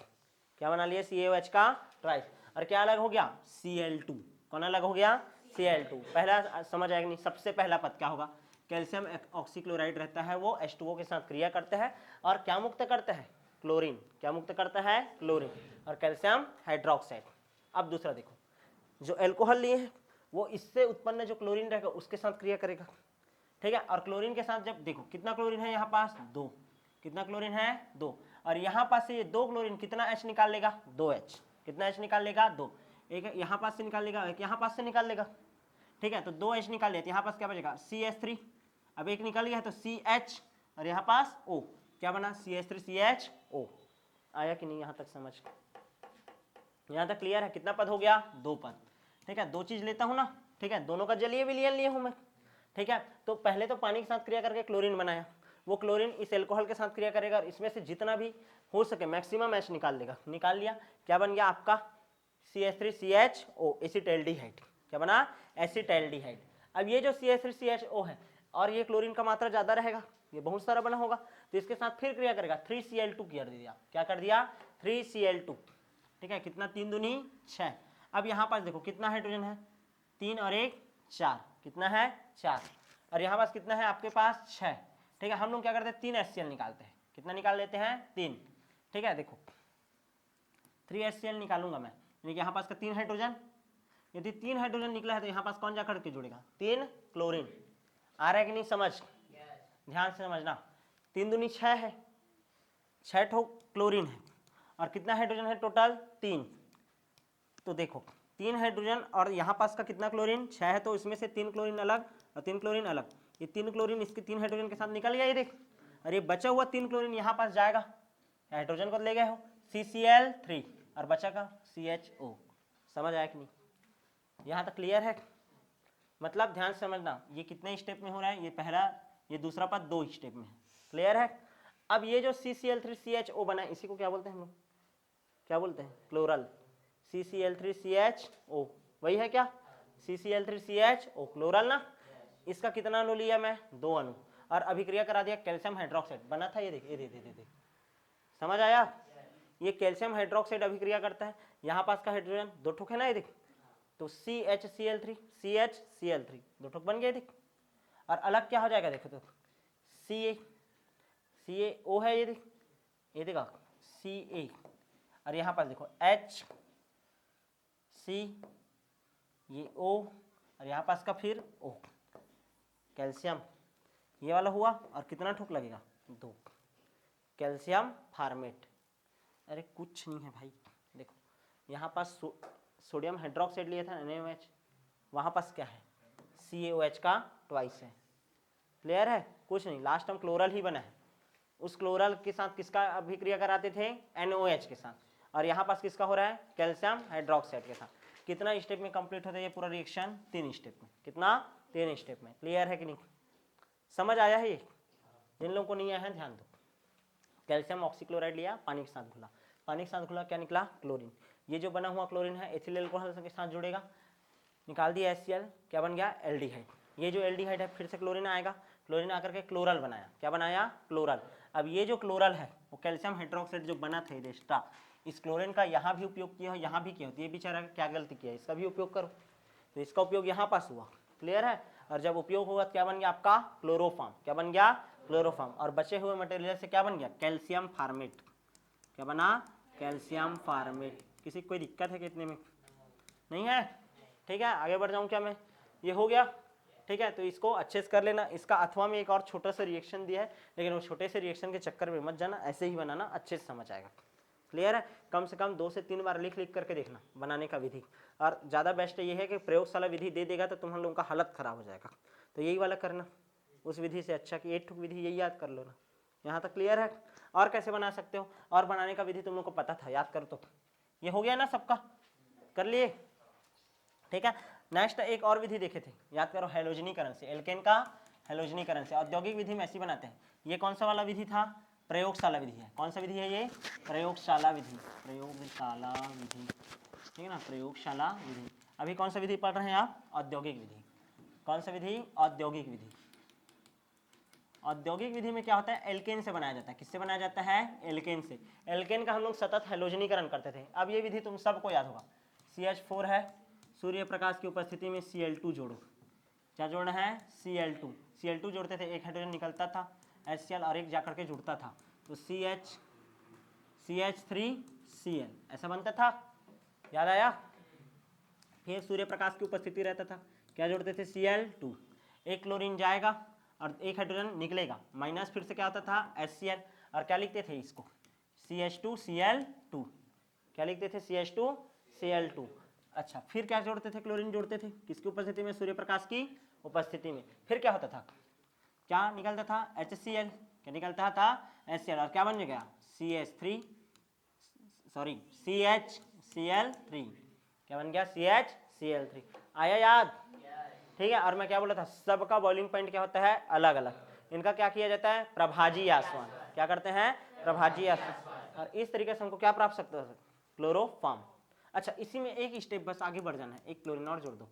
A: क्या बना लिया? CaOH का ट्वाइस। और क्या अलग हो गया? Cl2। कौन अलग हो गया? Cl2। पहला समझ आएगा नहीं? सबसे पहला पद क्या होगा? कैल्शियम ऑक्सीक्लोराइड रहता है, वो H2O के साथ क्रिया करते हैं और क्या मुक्त करता है? क्लोरीन। क्या मुक्त करता है? क्लोरीन और कैल्शियम हाइड्रोक्साइड। अब दूसरा देखो, जो एल्कोहल लिए हैं वो इससे उत्पन्न जो क्लोरीन रहेगा उसके साथ क्रिया करेगा, ठीक है। और क्लोरीन के साथ जब देखो कितना क्लोरीन है यहाँ पास? 2। कितना क्लोरीन है? 2। और यहाँ पास से ये 2 क्लोरीन कितना H निकाल लेगा? 2H। कितना H निकाल लेगा? 2। एक यहाँ पास से निकाल लेगा, एक यहाँ पास से निकाल लेगा, ठीक है, तो 2H निकाल लिया तो यहाँ पास क्या बचेगा? CH3। अब एक निकाल लिया है तो CH और यहाँ पास O। क्या बना? CH3CHO। आया कि नहीं यहाँ तक समझ? यहाँ तक क्लियर है? कितना पद हो गया? 2 पद, ठीक है। 2 चीज लेता हूँ ना, ठीक है, दोनों का जलीय विलयन लिए हूँ मैं, ठीक है। तो पहले तो पानी के साथ क्रिया करके क्लोरीन बनाया, वो क्लोरीन इस एल्कोहल के साथ क्रिया करेगा और इसमें से जितना भी हो सके मैक्सिमम H निकाल लेगा। निकाल लिया, क्या बन गया आपका? CH3CHO acetaldehyde. क्या बना? एसिटाल्डिहाइड। अब ये जो CH3CHO है और ये क्लोरीन का मात्रा ज्यादा रहेगा, ये बहुत सारा बना होगा, तो इसके साथ फिर क्रिया करेगा, 3Cl2 कर दिया। क्या कर दिया? 3Cl2, ठीक है। कितना? 3 दूनी 6। अब यहाँ पास देखो कितना हाइड्रोजन है? 3 और 1 4। कितना है? 4। और यहाँ पास कितना है आपके पास? 6, ठीक है। हम लोग क्या करते हैं? 3 HCl निकालते हैं। कितना निकाल लेते हैं? 3, ठीक है। देखो 3 HCl निकालूंगा मैं, यानी कि यहाँ पास का 3 हाइड्रोजन, यदि 3 हाइड्रोजन निकला है तो यहाँ पास कौन जा करके जुड़ेगा? 3 क्लोरीन। आ रहा है कि नहीं समझ? ध्यान से समझना, 3 दूनी 6 है, 6 ठो क्लोरीन है और कितना हाइड्रोजन है टोटल 3। तो देखो 3 हाइड्रोजन और यहाँ पास का कितना क्लोरीन 6 है, तो इसमें से 3 क्लोरीन अलग और 3 क्लोरीन अलग, ये 3 क्लोरीन इसके 3 हाइड्रोजन के साथ निकल गया, ये देख। और ये बचा हुआ 3 क्लोरीन यहाँ पास जाएगा, हाइड्रोजन को ले गए हो CCl3 और बचा का CHO। समझ आया कि नहीं? यहाँ तक क्लियर है? मतलब ध्यान से समझना, ये कितने स्टेप में हो रहा है, ये पहला ये दूसरा पार्ट 2 स्टेप में है। क्लियर है? अब ये जो CCl3CHO बना है इसी को क्या बोलते हैं हम लोग, क्या बोलते हैं? क्लोरल। CCl3CHO वही है क्या? CCl3CHO क्लोरल ना। इसका कितना अणु लिया मैं? 2 अणु और अभिक्रिया करा दिया कैल्शियम हाइड्रोक्साइड बना था, ये देख ये देख। समझ आया? ये कैल्शियम हाइड्रोक्साइड अभिक्रिया करता है, यहाँ पास का हाइड्रोजन 2 ठोक है ना, ये देख। तो CHCl3 CHCl3 2 ठोक बन गए, देख। और अलग क्या हो जाएगा देखो तो CaO है, ये देख, ये देखा Ca और यहाँ पास देखो H C ये O और यहाँ पास का फिर O, कैल्शियम ये वाला हुआ। और कितना ठोक लगेगा? 2, कैल्शियम फार्मेट। अरे कुछ नहीं है भाई, देखो यहाँ पास सोडियम हाइड्रोक्साइड लिया था NaOH, वहाँ पास क्या है? CaOH का ट्वाइस है। क्लियर है? कुछ नहीं, लास्ट टाइम क्लोरल ही बना है, उस क्लोरल के साथ किसका अभिक्रिया कराते थे? NaOH के साथ। और यहाँ पास किसका हो रहा है? कैल्शियम हाइड्रोक्साइड के साथ। कितना स्टेप में कंप्लीट होता है ये पूरा रिएक्शन? 3 स्टेप में। कितना? 3 स्टेप में। क्लियर है कि नहीं? समझ आया है? ये जिन लोगों को नहीं आया है ध्यान दो। कैल्शियम ऑक्सीक्लोराइड लिया, पानी के साथ घुला, पानी के साथ घुला, क्या निकला? क्लोरीन। ये जो बना हुआ क्लोरीन है एथिल अल्कोहल के साथ जुड़ेगा, निकाल दिया HCl, क्या बन गया? एल्डिहाइड। ये जो एल्डिहाइड है फिर से क्लोरीन आएगा, क्लोरीन आकर के क्लोरल बनाया, क्या बनाया? क्लोरल। अब ये जो क्लोरल है वो कैल्शियम हाइड्रोक्साइड जो बना था रेस्टा, इस क्लोरीन का यहाँ भी उपयोग किया, यहाँ भी किया, तो ये बेचारा क्या गलती किया, इसका भी उपयोग करो। तो इसका उपयोग यहाँ पास हुआ। क्लियर है? और जब उपयोग होगा तो क्या बन गया आपका? क्लोरोफॉर्म। क्या बन गया? क्लोरोफॉर्म। और बचे हुए मटेरियल से क्या बन गया? Calcium format. क्या बना? Calcium format. किसी को कोई दिक्कत है कितने में? नहीं है? ठीक है, आगे बढ़ जाऊं क्या मैं? ये हो गया, ठीक है। तो इसको अच्छे से कर लेना। इसका अथवा में एक और छोटा सा रिएक्शन दिया है, लेकिन वो छोटे से रिएक्शन के चक्कर में मत जाना, ऐसे ही बनाना, अच्छे से समझ आएगा। क्लियर है? कम से कम 2 से 3 बार लिख करके देखना बनाने का विधि। और ज़्यादा बेस्ट ये है कि प्रयोगशाला विधि दे देगा तो तुम हम लोगों का हालत खराब हो जाएगा, तो यही वाला करना। उस विधि से अच्छा कि 1 ठुक विधि यही याद कर लो ना। यहाँ तक क्लियर है? और कैसे बना सकते हो? और बनाने का विधि तुम लोग को पता था, याद करो तो। ये हो गया ना सबका? कर लिए? ठीक है। नेक्स्ट एक और विधि देखे थे, याद करो, हैलोजनीकरण से, एल्केन का हैलोजनीकरण से। औद्योगिक विधि में ऐसी बनाते हैं। ये कौन सा वाला विधि था? प्रयोगशाला विधि है। कौन सा विधि है ये? प्रयोगशाला विधि। प्रयोगशाला विधि, ठीक है ना, प्रयोगशाला विधि। अभी कौन सा विधि पढ़ रहे हैं आप? औद्योगिक विधि। कौन सा विधि? औद्योगिक विधि। औद्योगिक विधि में क्या होता है? एल्केन से बनाया जाता है। किससे बनाया जाता है? एल्केन से। एल्केन का हम लोग सतत हैलोजनीकरण करते थे। अब ये विधि तुम सबको याद होगा। CH4 है, सूर्य प्रकाश की उपस्थिति में Cl2 जोड़ो। क्या जोड़ना है? Cl2। Cl2 जोड़ते थे, एक हाइड्रोजन निकलता था HCl और एक जाकर के जुड़ता था, तो CH3Cl ऐसा बनता था। याद आया? फिर सूर्य प्रकाश की उपस्थिति रहता था, क्या जोड़ते थे? Cl2। एक क्लोरीन जाएगा और एक हाइड्रोजन निकलेगा, माइनस फिर से क्या होता था? HCl। और क्या लिखते थे इसको? CH2Cl2। क्या लिखते थे? CH2Cl2। अच्छा, फिर क्या जोड़ते थे? क्लोरीन जोड़ते थे, किसकी उपस्थिति में? सूर्य प्रकाश की उपस्थिति में। फिर क्या होता था? क्या निकलता था? HCl। क्या निकलता था? HCl। और क्या बन गया? CHCl3। क्या बन गया? CHCl3। आया याद? ठीक है। और मैं क्या बोला था? सबका बॉइलिंग पॉइंट क्या होता है? अलग अलग। इनका क्या किया जाता है? प्रभाजी आसवन। क्या करते हैं? प्रभाजी आसवन। और इस तरीके से हमको क्या प्राप्त सकते हैं? क्लोरोफॉर्म। अच्छा, इसी में एक स्टेप बस आगे बढ़ जाना है, एक क्लोरीन और जोड़ दो,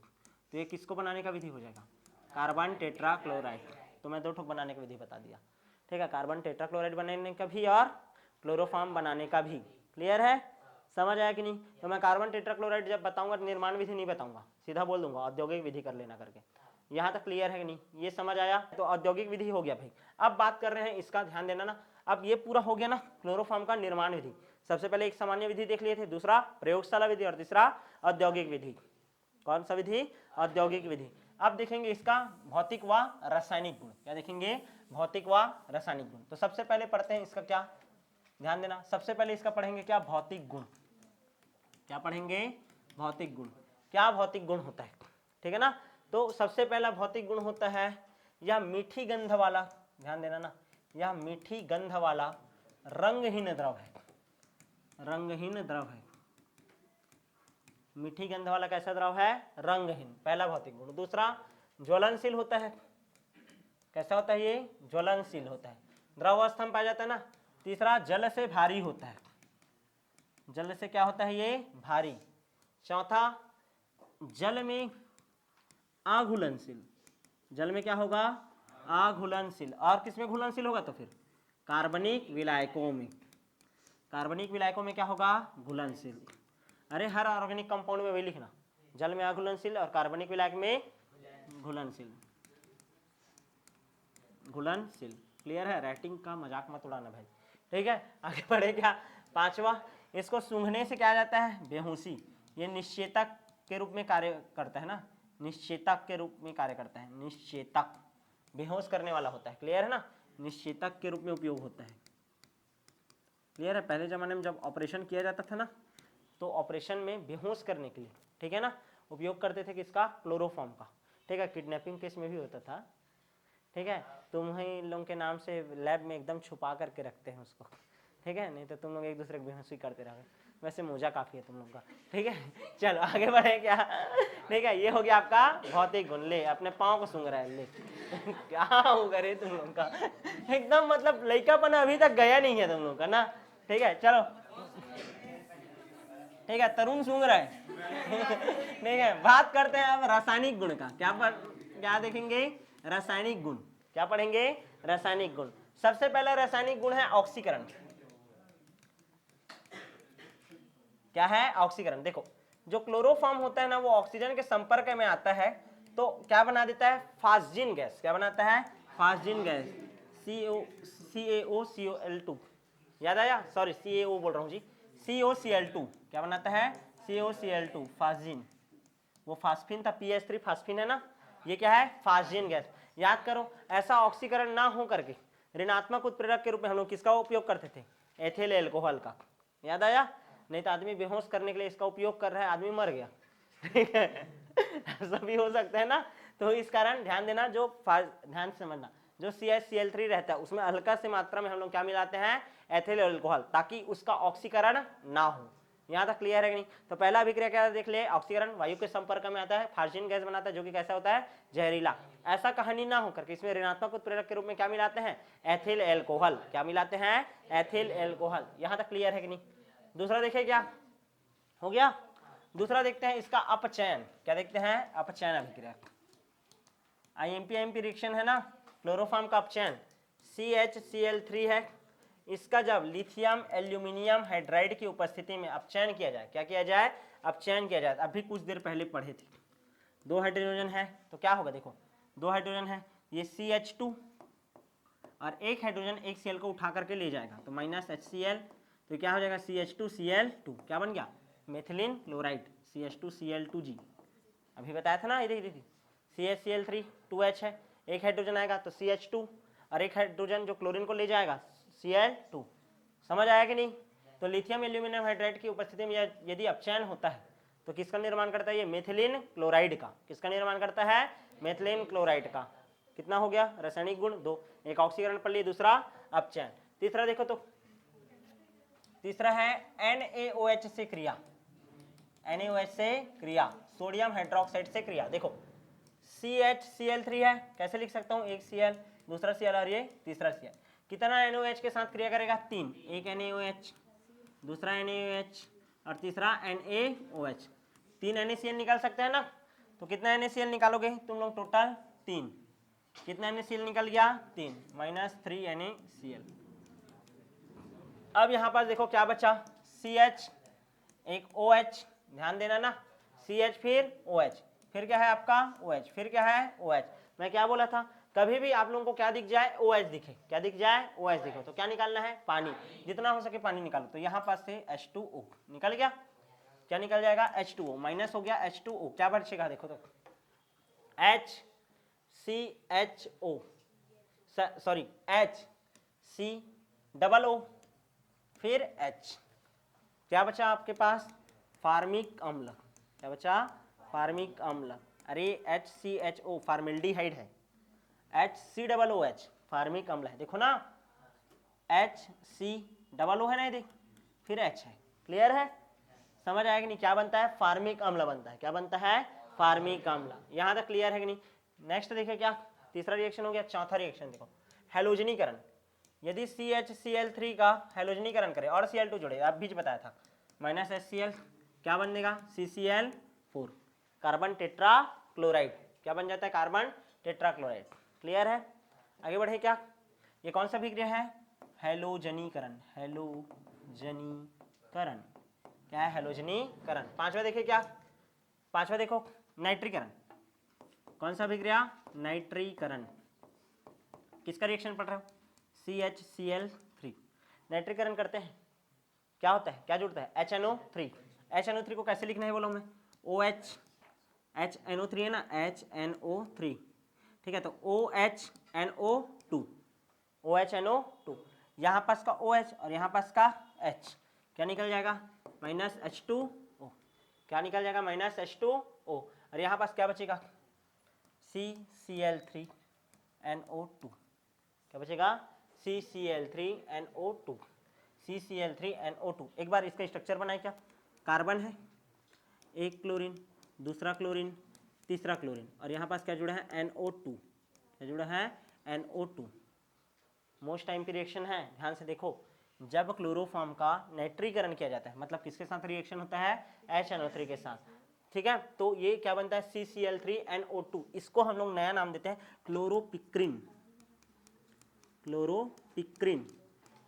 A: तो ये किसको बनाने का विधि हो जाएगा? Carbon tetrachloride. तो मैं 2 ठोक बनाने की विधि बता दिया, ठीक है। कार्बन टेट्राक्लोराइड बनाने का भी और क्लोरोफॉर्म बनाने का भी। क्लियर है? समझ आया कि नहीं? तो मैं कार्बन टेट्राक्लोराइड जब बताऊंगा निर्माण विधि नहीं बताऊंगा, सीधा बोल दूंगा औद्योगिक विधि कर लेना करके। यहाँ तक क्लियर है कि नहीं? ये समझ आया? तो औद्योगिक विधि हो गया भाई। अब बात कर रहे हैं, इसका ध्यान देना ना। अब ये पूरा हो गया ना क्लोरोफॉर्म का निर्माण विधि। सबसे पहले एक सामान्य विधि देख लिए थे, दूसरा प्रयोगशाला विधि और तीसरा औद्योगिक विधि। कौन सा विधि? औद्योगिक विधि। अब देखेंगे इसका भौतिक व रासायनिक गुण। क्या देखेंगे? भौतिक व रासायनिक गुण। तो सबसे पहले पढ़ते हैं इसका क्या, ध्यान देना, सबसे पहले इसका पढ़ेंगे क्या, भौतिक गुण। क्या पढ़ेंगे? भौतिक गुण। क्या भौतिक गुण होता है, ठीक है ना। तो सबसे पहला भौतिक गुण होता है यह मीठी गंध वाला, ध्यान देना ना, यह मीठी गंध वाला रंगहीन द्रव है। रंगहीन द्रव है। मीठी गंध वाला कैसा द्रव है? रंगहीन, पहला भौतिक गुण। दूसरा, ज्वलनशील होता है। कैसा होता है ये? ज्वलनशील होता है, द्रव अवस्था में पाया जाता है ना। तीसरा, जल से भारी होता है। जल से क्या होता है ये? भारी। चौथा, जल में अघुलनशील। जल में क्या होगा? अघुलनशील। और किसमें घुलनशील होगा? तो फिर कार्बनिक विलायकों में। कार्बनिक विलायकों में क्या होगा? घुलनशील। अरे हर ऑर्गेनिक कंपाउंड में वही लिखना, जल में अघुलनशील और कार्बनिक विलायक में घुलनशील। घुलनशील, क्लियर है? राइटिंग का मजाक मत उड़ाना भाई, ठीक है। आगे बढ़े क्या, पांचवा, इसको सूंघने से क्या जाता है? बेहोशी। ये निश्चेतक के रूप में कार्य करता है ना, निश्चेतक के रूप में कार्य करता है। निश्चेतक, बेहोश करने वाला होता है, क्लियर है ना, निश्चेतक के रूप में उपयोग होता है, क्लियर है। पहले जमाने में जब ऑपरेशन किया जाता था ना, तो ऑपरेशन में बेहोश करने के लिए, ठीक है ना, उपयोग करते थे किसका? क्लोरोफॉर्म का, ठीक है। किडनैपिंग केस में भी होता था, ठीक है। तुम ही लोगों के नाम से लैब में एकदम छुपा करके रखते हैं उसको, ठीक है, नहीं तो तुम लोग एक दूसरे को बेहोशी करते रहोगे। वैसे मोजा काफी है तुम लोग का, ठीक है। चलो आगे बढ़े क्या, ठीक है। ये हो गया आपका भौतिक गुण। ले अपने पाँव को सूंघ रहा है, ले क्या हो करे तुम लोग का, एकदम मतलब लड़कापन अभी तक गया नहीं है तुम लोग का ना, ठीक है। चलो ठीक है, तरुण सूंघ रहा है ठीक है। बात करते हैं अब रासायनिक गुण का। क्या देखेंगे? रासायनिक गुण। क्या पढ़ेंगे? रासायनिक गुण। सबसे पहला रासायनिक गुण है ऑक्सीकरण। क्या है? ऑक्सीकरण। देखो, जो क्लोरोफॉर्म होता है ना, वो ऑक्सीजन के संपर्क में आता है तो क्या बना देता है? फास्जिन गैस। क्या बनाता है? फास्जिन गैस, CaOCl2। याद आया? सॉरी, CaO बोल रहा हूँ जी, COCl2। क्या बनाता है? COCl2, फास्जिन। वो फास्फिन था, PS3 फास्फिन है ना, ये क्या है? फास्जिन गैस। याद करो, ऐसा ऑक्सीकरण ना हो करके ऋणात्मक उत्प्रेरक के रूप में हम लोग किसका उपयोग करते थे? एथिल एल्कोहल का। याद आया? नहीं तो आदमी बेहोश करने के लिए इसका उपयोग कर रहा है, आदमी मर गया, ठीक है ऐसा भी हो सकता है ना। तो इस कारण ध्यान देना, जो ध्यान से समझना, जो CH-Cl3 रहता है उसमें हल्का से मात्रा में हम लोग क्या मिलाते हैं? एथिल एल्कोहल, ताकि उसका ऑक्सीकरण ना हो। यहाँ तक क्लियर है कि नहीं? तो पहला अभिक्रिया क्या देख ले, ऑक्सीकरण। वायु के संपर्क में आता है, फास्जिन गैस बनाता है, जो कि कैसा होता है? जहरीला। ऐसा कहानी ना होकर के इसमें ऋणात्मक उत्प्रेरक के रूप में क्या मिलाते हैं? Ethyl alcohol. क्या मिलाते हैं? Ethyl alcohol. यहाँ तक क्लियर है कि नहीं? दूसरा देखिए, क्या हो गया? दूसरा देखते हैं इसका अपचयन। क्या देखते हैं? अपचयन अभिक्रिया। IMP रिएक्शन है ना, क्लोरोफॉर्म का अपचयन। CHCl3 है, इसका जब लिथियम एल्यूमिनियम हाइड्राइड की उपस्थिति में अपचयन किया जाए, क्या किया जाए? अपचयन किया जाए। अभी कुछ देर पहले पढ़े थे, 2 हाइड्रोजन है तो क्या होगा? देखो, 2 हाइड्रोजन है, ये CH2 और एक हाइड्रोजन एक Cl को उठा करके ले जाएगा तो -HCl, तो क्या हो जाएगा? CH2Cl2। क्या बन गया? Methylene chloride, CH2Cl2G। अभी बताया था ना, इधर CHCl3 2H है, एक हाइड्रोजन आएगा तो CH2 और एक हाइड्रोजन जो क्लोरीन को ले जाएगा Cl2। समझ आया कि नहीं? तो लिथियम एल्यूमिनियम हाइड्राइड की उपस्थिति में यदि अपचयन होता है तो किसका निर्माण करता है? ये मेथिलीन क्लोराइड का। किसका निर्माण करता है? मेथिलीन क्लोराइड का। कितना हो गया? रासायनिक गुण 2। एक ऑक्सीकरण पढ़ लिए, दूसरा अपचयन। तीसरा देखो तो, तीसरा है NaOH से क्रिया। NaOH से क्रिया, सोडियम हाइड्रोक्साइड से क्रिया। देखो, CHCl3 है, कैसे लिख सकता हूँ? एक Cl, दूसरा Cl और ये तीसरा Cl। कितना NaOH के साथ क्रिया करेगा? 3। एक NaOH, दूसरा NaOH और तीसरा NaOH। 3 NaCl निकाल सकते हैं ना, तो कितना NaCl निकालोगे तुम लोग? टोटल 3। कितना NaCl निकल गया? 3 -3 NaCl। अब यहाँ पर देखो क्या बचा? CH, एक OH, ध्यान देना ना, CH फिर OH, फिर क्या है आपका? OH, फिर क्या है? OH। मैं क्या बोला था? कभी भी आप लोगों को क्या दिख जाए? OH दिखे। क्या दिख जाए? OH दिखे तो क्या निकालना है? पानी। जितना हो सके पानी निकालो। तो यहाँ पास से H2O निकल गया। क्या निकल जाएगा? H2O, माइनस हो गया H2O। क्या बचेगा? देखो तो HCHO, सॉरी HCOO, फिर H, क्या बचा आपके पास? फार्मिक अम्ल। क्या बचा? फार्मिक अम्ल। अरे HCHO फार्मेल्डिहाइड है, HCOOH फार्मिक अम्ल है, देखो ना HCOO है ना, ये देख, फिर H है। क्लियर है? समझ आएगा नहीं? क्या बनता है? फार्मिक अम्ल बनता है। क्या बनता है? फार्मिक अम्ल। यहां तक क्लियर है कि नहीं? नेक्स्ट देखिए क्या, तीसरा रिएक्शन हो गया। चौथा रिएक्शन देखो, हेलोजनीकरण। यदि CHCl3 का हेलोजनीकरण करे और Cl2 जोड़े, आप बीच बताया था, माइनस HCl, क्या बनेगा? CCl4, carbon tetra chloride. क्या बन जाता है? Carbon tetra chloride. क्लियर है? आगे बढ़े क्या, ये कौन सा अभिक्रिया है? हेलोजनीकरण। हेलोजनीकरण क्या है? हेलोजनीकरण। पांचवा देखिए क्या, पांचवा देखो, नाइट्रीकरण। कौन सा अभिक्रिया? नाइट्रीकरण। किसका रिएक्शन पढ़ रहे हो? CHCl3। नाइट्रीकरण करते हैं, क्या होता है? क्या जुड़ता है? HNO3। HNO3 को कैसे लिखना है बोलो? मैं OH, HNO3 है ना, HNO3, ठीक है, तो OHNO2, OHNO2, यहाँ पास का OH और यहाँ पास का H, क्या निकल जाएगा? Minus H2O। क्या निकल जाएगा? Minus H2O। और यहाँ पास क्या बचेगा? CCl3NO2। क्या बचेगा? CCl3NO2, CCl3NO2। एक बार इसका स्ट्रक्चर बनाए क्या, कार्बन है, एक क्लोरीन, दूसरा क्लोरीन, तीसरा क्लोरीन, और यहाँ पास क्या जुड़ा है? NO2। क्या जुड़ा है? NO2। मोस्ट टाइम की रिएक्शन है, ध्यान से देखो। जब क्लोरोफॉर्म का नाइट्रीकरण किया जाता है, मतलब किसके साथ रिएक्शन होता है? HNO3 के साथ, ठीक है। तो ये क्या बनता है? CCl3NO2। इसको हम लोग नया नाम देते हैं क्लोरोपिक्रिन। क्लोरोपिक्रिन,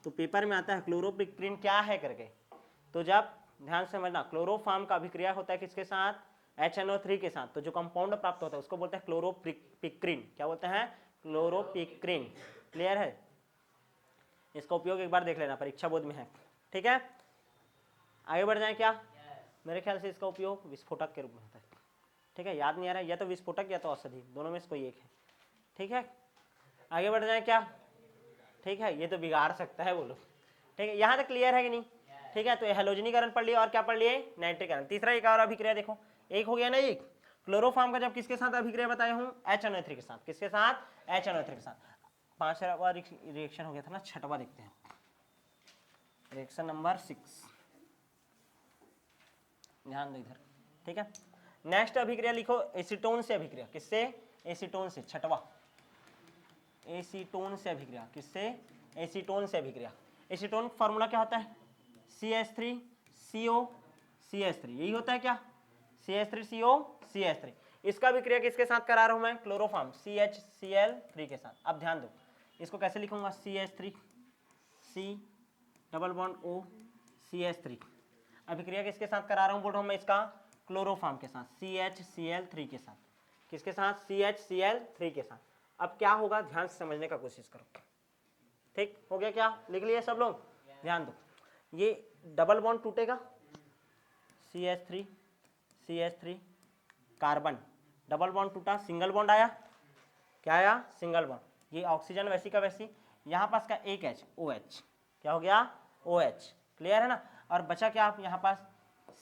A: तो पेपर में आता है क्लोरोपिक्रिन क्या है करके। तो जब, ध्यान से समझना, क्लोरोफॉर्म का अभिक्रिया होता है किसके साथ? HNO3 के साथ, तो जो कंपाउंड प्राप्त होता है उसको बोलते हैं क्लोरोपिक्रिन। क्या बोलते हैं? क्लोरोपिक्रिन। क्लियर है? इसका उपयोग एक बार देख लेना, परीक्षा बोर्ड में है, ठीक है। आगे बढ़ जाए क्या, मेरे ख्याल से इसका उपयोग विस्फोटक के रूप में होता है, ठीक है। याद नहीं आ रहा है, या तो विस्फोटक या तो औषधि, दोनों में से कोई एक है, ठीक है। आगे बढ़ जाए क्या, ठीक है, ये तो बिगाड़ सकता है बोलो, ठीक है। यहाँ तक क्लियर है कि नहीं? ठीक है, तो हेलोजनीकरण पढ़ लिया और क्या पढ़ लिए? नाइट्रीकरण। तीसरा एक और अभिक्रिया देखो, एक हो गया ना, एक क्लोरोफॉर्म का जब किसके साथ अभिक्रिया बताया हूँ? HNO3 के साथ। किसके साथ? HNO3 के साथ। पांचवा रिएक्शन हो गया था ना, छठवा देखते हैं, रिएक्शन नंबर 6, ध्यान दो इधर, ठीक है। नेक्स्ट अभिक्रिया लिखो, एसीटोन से अभिक्रिया। किससे? एसीटोन से। छठवा, एसीटोन से अभिक्रिया। किससे? एसीटोन से अभिक्रिया। एसीटोन फॉर्मूला क्या होता है? CH3CO CH3, यही होता है क्या? CH3CO CH3। इसका अभिक्रिया किसके साथ करा रहा हूं मैं? क्लोरोफॉर्म CHCl3 के साथ। अब ध्यान दो, इसको कैसे लिखूंगा? CH3 C double bond O CH3। अभिक्रिया किसके साथ करा रहा हूं बोल रहा हूं मैं? इसका क्लोरोफॉर्म के साथ, CHCl3 के साथ। किसके साथ? CHCl3 के साथ। अब क्या होगा, ध्यान से समझने का कोशिश करो, ठीक हो गया? क्या लिख लिए सब लोग? ध्यान दो, ये डबल बॉन्ड टूटेगा, CH3 कार्बन, डबल बॉन्ड टूटा, सिंगल बॉन्ड आया, क्या आया? Single bond. ये ऑक्सीजन वैसी का वैसी, यहाँ पास का एक H, OH, क्या हो गया? OH। क्लियर है ना? और बचा क्या आप यहाँ पास?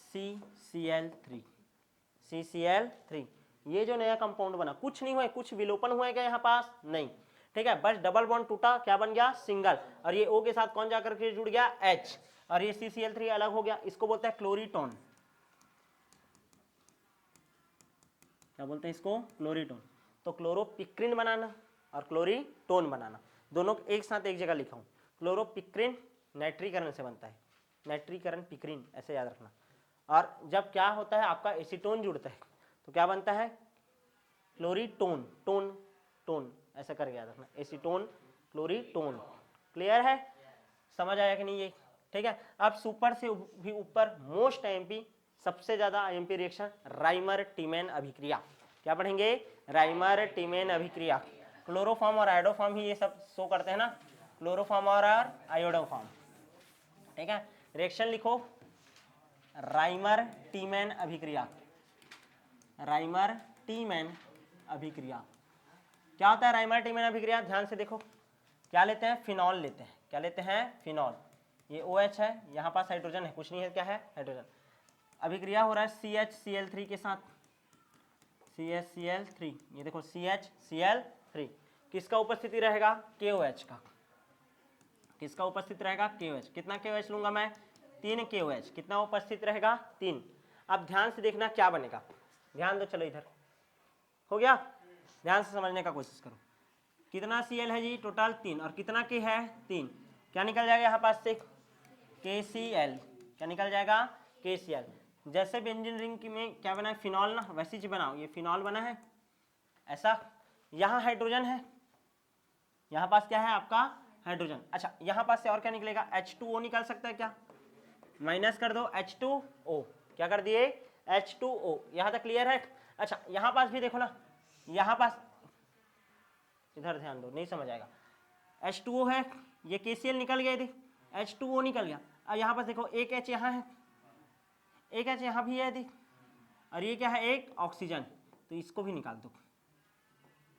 A: CCl3। ये जो नया कंपाउंड बना, कुछ नहीं हुआ, कुछ विलोपन हुआ है क्या यहाँ पास? नहीं, ठीक है, बस डबल बॉन्ड टूटा, क्या बन गया? सिंगल। और ये O के साथ कौन जाकर के जुड़ गया? H। और ये CCl3 अलग हो गया, इसको बोलते हैं क्लोरीटोन। क्या बोलते हैं इसको? क्लोरीटोन। तो क्लोरोपिक्रिन बनाना और क्लोरीटोन बनाना, दोनों एक साथ एक जगह लिखा हूं। क्लोरोपिक्रिन नाइट्रीकरण से बनता है, नाइट्रीकरण पिक्रिन, ऐसे याद रखना। और जब क्या होता है आपका एसीटोन जुड़ता है तो क्या बनता है? क्लोरीटोन। टोन टोन ऐसा करके याद रखना, एसीटोन क्लोरीटोन। क्लियर है? समझ आया कि नहीं ये? ठीक है। अब सुपर से भी ऊपर मोस्ट एमपी, सबसे ज्यादा एमपी रिएक्शन, राइमर टीमेन अभिक्रिया। क्या पढ़ेंगे? राइमर टीमेन अभिक्रिया। क्लोरोफॉर्म और आयोडोफॉर्म ही ये सब शो करते हैं ना, क्लोरोफॉर्म और आयोडोफॉर्म, ठीक है। रिएक्शन लिखो, राइमर टीमेन अभिक्रिया। राइमर टीमेन अभिक्रिया। क्या होता है राइमर टीमेन अभिक्रिया? ध्यान से देखो, क्या लेते हैं? फिनॉल लेते हैं। क्या लेते हैं? फिनॉल। ये OH है, यहाँ पास हाइड्रोजन है, कुछ नहीं है, क्या है? हाइड्रोजन। अभिक्रिया हो रहा है CHCl3 के साथ, CHCl3। ये देखो CHCl3, किसका उपस्थिति रहेगा? KOH का। किसका उपस्थित रहेगा? KOH। कितना KOH लूंगा मैं? 3 KOH। कितना उपस्थित रहेगा? 3। अब ध्यान से देखना क्या बनेगा, ध्यान दो। चलो इधर हो गया, ध्यान से समझने का कोशिश करो। कितना Cl है जी? टोटल 3। और कितना K है? 3। क्या निकल जाएगा यहाँ पास से? KCl। क्या निकल जाएगा? KCl। जैसे बेंजीन रिंग की में क्या बना है? फिनॉल ना, वैसी चीज बनाओ। ये फिनॉल बना है ऐसा, यहाँ हाइड्रोजन है, यहाँ पास क्या है आपका? हाइड्रोजन। अच्छा, यहाँ पास से और क्या निकलेगा? H2O निकल सकता है क्या? माइनस कर दो H2O। क्या कर दिए? H2O। यहाँ तक क्लियर है? अच्छा, यहाँ पास भी देखो ना, यहाँ पास, इधर ध्यान दो, नहीं समझ आएगा। H2O है, ये KCl निकल गया, यदि H2O निकल गया। अब यहाँ पास देखो, एक H यहाँ है, एक H यहाँ भी है यदि, और ये क्या है? एक ऑक्सीजन, तो इसको भी निकाल दो।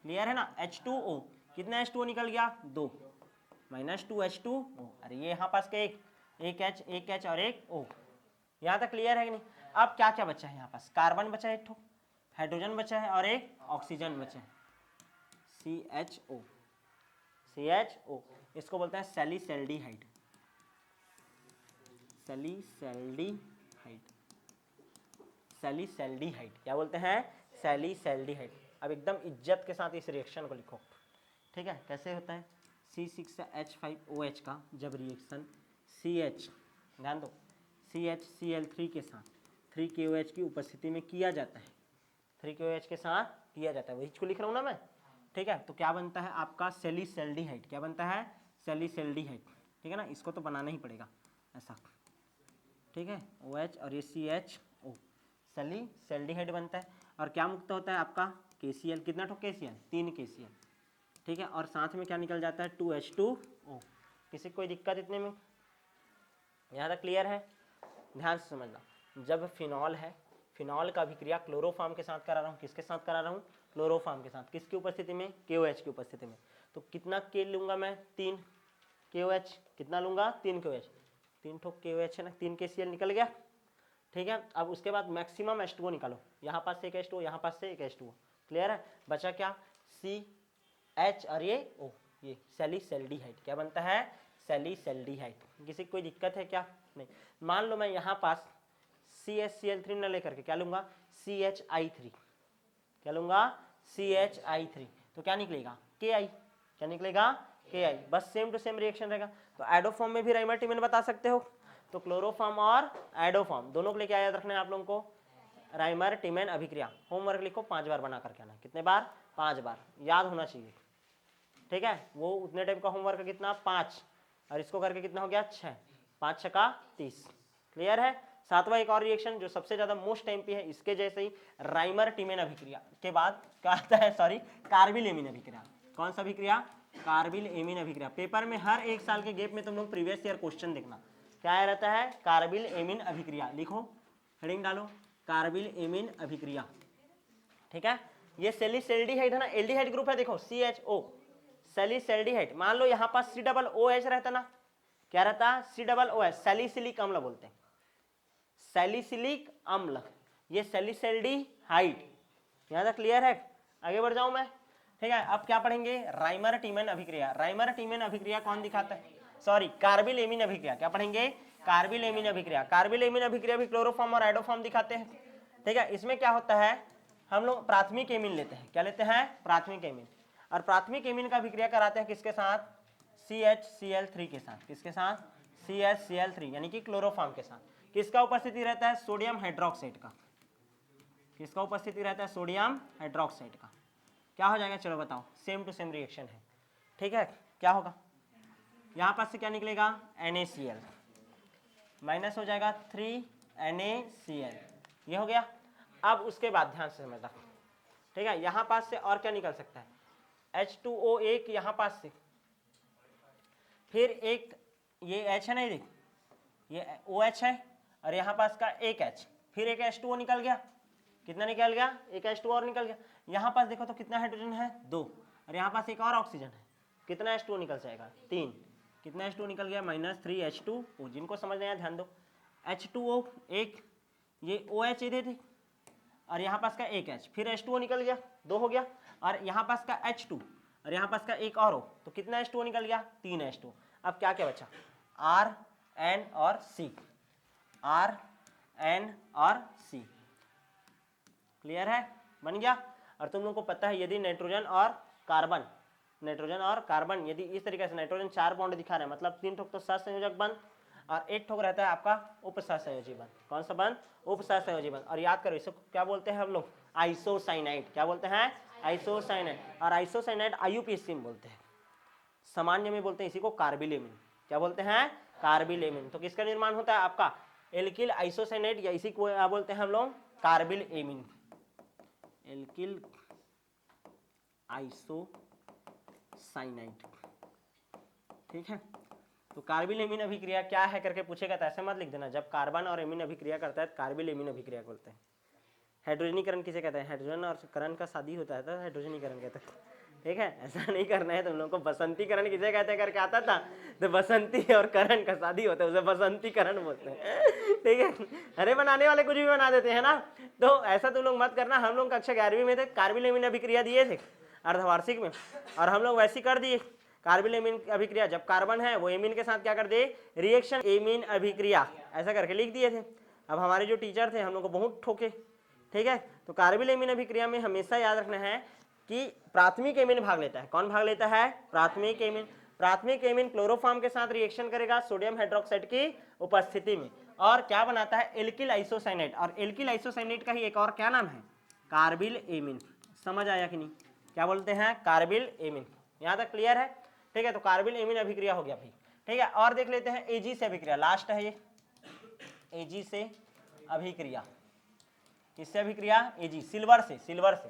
A: क्लियर है ना? H2O। कितना H2O निकल गया? 2 माइनस 2 H2O। अरे ये यहाँ पास के एक H और एक O। यहाँ तक क्लियर है कि नहीं? अब क्या क्या बचा है यहाँ पास? कार्बन बचा है, एक ठो हाइड्रोजन बचा है, और एक ऑक्सीजन बचा है, CHO। CHO, इसको बोलते हैं सैलिसैल्डिहाइड। सैलिसैल्डिहाइड, सैलिसैल्डिहाइड। क्या बोलते हैं? सैलिसैल्डिहाइड। अब एकदम इज्जत के साथ इस रिएक्शन को लिखो, ठीक है? कैसे होता है? C6H5OH का जब रिएक्शन CH, ध्यान दो, CHCl3 के साथ 3KOH की उपस्थिति में किया जाता है, 3KOH के साथ किया जाता है, वही को लिख रहा हूँ ना मैं, ठीक है? तो क्या बनता है आपका? सैलिसैल्डिहाइड। क्या बनता है? सैलिसैल्डिहाइड, ठीक है ना? इसको तो बनाना ही पड़ेगा ऐसा, ठीक है? OH और ये CHO, सैलिसैल्डिहाइड बनता है। और क्या मुक्त होता है आपका? KCl। कितना ठो KCl? 3 KCl, ठीक है? और साथ में क्या निकल जाता है? 2H2O। किसी को कोई दिक्कत इतने में? यहाँ तक क्लियर है? ध्यान से समझना, जब फिनॉल है, फिनॉल का अभिक्रिया क्लोरोफॉर्म के साथ करा रहा हूँ। किसके साथ करा रहा हूँ? क्लोरोफॉर्म के साथ। किसकी उपस्थिति में? KOH की उपस्थिति में। तो कितना K लूंगा मैं? 3 KOH। कितना लूंगा? 3 KOH। 3 ठो KOH है ना, 3 KCl निकल गया, ठीक है? अब उसके बाद मैक्सिमम H2O निकालो। यहाँ पास से एक H2O, यहाँ पास से एक H2O। क्लियर है? बचा क्या? CH और ये O, ये सैलिसैल्डिहाइड। क्या बनता है? सैलिसैल्डिहाइड। किसी को कोई दिक्कत है क्या? नहीं। मान लो मैं यहाँ पास CHCl3 न लेकर के क्या लूंगा? CHI3। क्या लूंगा? CHI3। तो क्या निकलेगा? KI। क्या निकलेगा? KI। बस सेम टू सेम रिएक्शन रहेगा। तो एडोफॉर्म में भी राइमर टीमेन बता सकते हो। तो क्लोरोफॉर्म और एडोफॉर्म दोनों के लिए क्या याद रखना है आप लोगों को? राइमर टीमेन अभिक्रिया। होमवर्क लिखो, 5 बार बना करके आना। कितने बार? 5 बार, याद होना चाहिए, ठीक है? वो उतने टाइप का होमवर्क कितना? 5, और इसको करके कितना हो गया? 6। 5 छक्का 30। क्लियर है? सातवां एक और रिएक्शन जो सबसे ज्यादा मोस्ट टाइम पे है, इसके जैसे ही राइमर टीमेन अभिक्रिया के बाद क्या आता है? सॉरी, कार्बिल एमीन अभिक्रिया। कौन सा अभिक्रिया? कार्बिल एमीन अभिक्रिया। पेपर में हर एक साल के गैप में तुम लोग प्रीवियस ईयर क्वेश्चन देखना, क्या रहता है? कार्बिल एमीन अभिक्रिया। लिखो, हेडिंग डालो, कार्बिल एमीन अभिक्रिया, ठीक है? ये सैलिसैल्डिहाइड है ना, एल्डिहाइड ग्रुप है, देखो CHO, सैलिसैल्डिहाइड। मान लो यहाँ पास COOH रहता ना, क्या रहता? COOH, सैलिसिलिक अम्ल बोलते हैं, सैलिसिलिक अम्ल। ये सैलिसैल्डिहाइड। यहाँ तक क्लियर है? आगे बढ़ जाऊं मैं, ठीक है? अब क्या पढ़ेंगे? राइमर टीमेन अभिक्रिया। राइमर टीमेन अभिक्रिया कौन दिखाता है? सॉरी, कार्बिल एमीन अभिक्रिया। क्या पढ़ेंगे? कार्बिल एमीन अभिक्रिया। कार्बिल एमीन अभिक्रिया भी क्लोरोफॉर्म और एडोफॉर्म दिखाते हैं, ठीक है? इसमें क्या होता है? हम लोग प्राथमिक एमीन लेते हैं। क्या लेते हैं? प्राथमिक एमीन। और प्राथमिक एमीन का अभिक्रिया कराते हैं किसके साथ? CHCl3 के साथ। किसके साथ? CHCl3, यानी कि क्लोरोफॉर्म के साथ। किसका उपस्थिति रहता है? सोडियम हाइड्रोक्साइड का। किसका उपस्थिति रहता है? सोडियम हाइड्रोक्साइड का। क्या हो जाएगा? चलो बताओ, सेम टू सेम रिएक्शन है, ठीक है? क्या होगा? यहाँ पास से क्या निकलेगा? NaCl, माइनस हो जाएगा 3NaCl। ये हो गया। अब उसके बाद ध्यान से समझना, ठीक है? यहाँ पास से और क्या निकल सकता है? H2O, एक यहाँ पास से, फिर एक ये H है ना, ये OH है, और यहाँ पास का एक H, फिर एक H2O निकल गया, कितना निकल गया, एक H2 और निकल गया। यहाँ पास देखो तो कितना हाइड्रोजन है, 2, और यहाँ पास एक और ऑक्सीजन है, कितना H2 निकल जाएगा, 3, कितना H2 निकल गया, -3H2O। जिनको समझना है ध्यान दो, H2O एक, ये OH इधर थी, और यहाँ पास का एक H, फिर H2O निकल गया, 2 हो गया, और यहाँ पास का H2, और यहाँ पास का एक और O, तो कितना H2O निकल गया, 3 H2। अब क्या क्या बचा, R, N और C, R, N और C, क्लियर है, बन गया। और तुम लोग को पता है यदि नाइट्रोजन और कार्बन यदि इस तरीके से नाइट्रोजन 4 बॉन्ड दिखा रहे हैं, मतलब 3 ठोक तो सहसंयोजक बंध, और 1 ठोक रहता है आपका उपसहसंयोजी बंध। कौन सा बंध, उपसहसंयोजी बंध। और याद करो इसको क्या बोलते हैं हम लोग, आइसोसाइनाइड। क्या बोलते हैं, आइसोसाइनाइड। और आइसोसाइनाइड IUPAC में बोलते हैं, सामान्य में बोलते हैं इसी को कार्बिलेमिन। क्या बोलते हैं, कार्बिलेमिन। तो किसका निर्माण होता है आपका, एल्किल आइसोसाइनाइड, या इसी को क्या बोलते हैं हम लोग, कार्बिलेमिन, एल्किल आइसोसाइनाइड। ठीक है, तो कार्बिलेमिन अभिक्रिया क्या है करके पूछेगा तो ऐसे मत लिख देना, जब कार्बन और एमीन अभिक्रिया करता है कार्बिलेमिन अभिक्रिया बोलते हैं। हाइड्रोजनीकरण किसे कहते हैं, हाइड्रोजन और करण का शादी होता है तो हाइड्रोजनीकरण कहते हैं। ठीक है, ऐसा नहीं करना है तुम लोगों को। बसंतीकरण किसे कहते हैं करके आता था, तो बसंती और करण का शादी होता है, उसे बसंतीकरण बोलते हैं। ठीक है, अरे बनाने वाले कुछ भी बना देते हैं ना, तो ऐसा तुम लोग मत करना। हम लोग कक्षा 11वीं में थे, कार्बिलेमिन अभिक्रिया दिए थे अर्धवार्षिक में, और हम लोग वैसे कर दिए। कार्बिलेमिन अभिक्रिया, जब कार्बन है वो एमीन के साथ क्या कर दे, रिएक्शन एमीन अभिक्रिया, ऐसा करके लिख दिए थे। अब हमारे जो टीचर थे हम लोग को बहुत ठोके। ठीक है, तो कार्बिलेमिन अभिक्रिया में हमेशा याद रखना है कि प्राथमिक एमीन भाग लेता है। कौन भाग लेता है, प्राथमिक एमीन। प्राथमिक एमीन क्लोरोफॉर्म के साथ रिएक्शन करेगा सोडियम हाइड्रोक्साइड की उपस्थिति में, और क्या बनाता है, एल्किल आइसोसाइनेट। और एल्किल आइसोसाइनेट का ही एक और क्या नाम है, कार्बिल एमीन। समझ आया कि नहीं, क्या बोलते हैं, कार्बिल एमीन। यहाँ तक क्लियर है। ठीक है, तो कार्बिल एमीन अभिक्रिया हो गया भाई। ठीक है, और देख लेते हैं एजी से अभिक्रिया, लास्ट है ये, एजी से अभिक्रिया। किससे अभिक्रिया, एजी, सिल्वर से,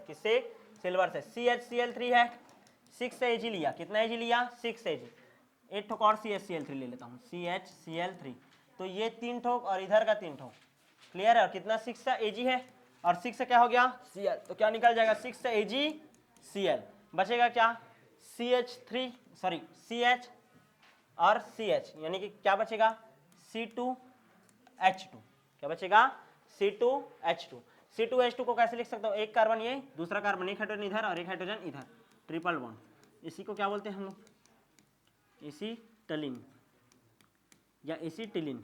A: किससे, सिल्वर से। CHCl3 है, 6 Ag लिया, कितना Ag लिया, 6 Ag, 8 ठोक और CHCl3 ले लेता हूँ, CHCl3, तो ये 3 ठोक और इधर का 3 ठोक, क्लियर है। और कितना 6 Ag है, और 6 से क्या हो गया, Cl, तो क्या निकल जाएगा, 6 AgCl, बचेगा क्या, CH और CH, यानी कि क्या बचेगा, C2H2, क्या बचेगा, C2H2। C2H2 को कैसे लिख सकता हूँ, एक कार्बन ये, दूसरा कार्बन, एक हाइड्रोजन इधर और एक हाइड्रोजन इधर, ट्रिपल बॉन्ड। इसी को क्या बोलते हैं हम लोग, एसीटलिन या एसीटिलिन।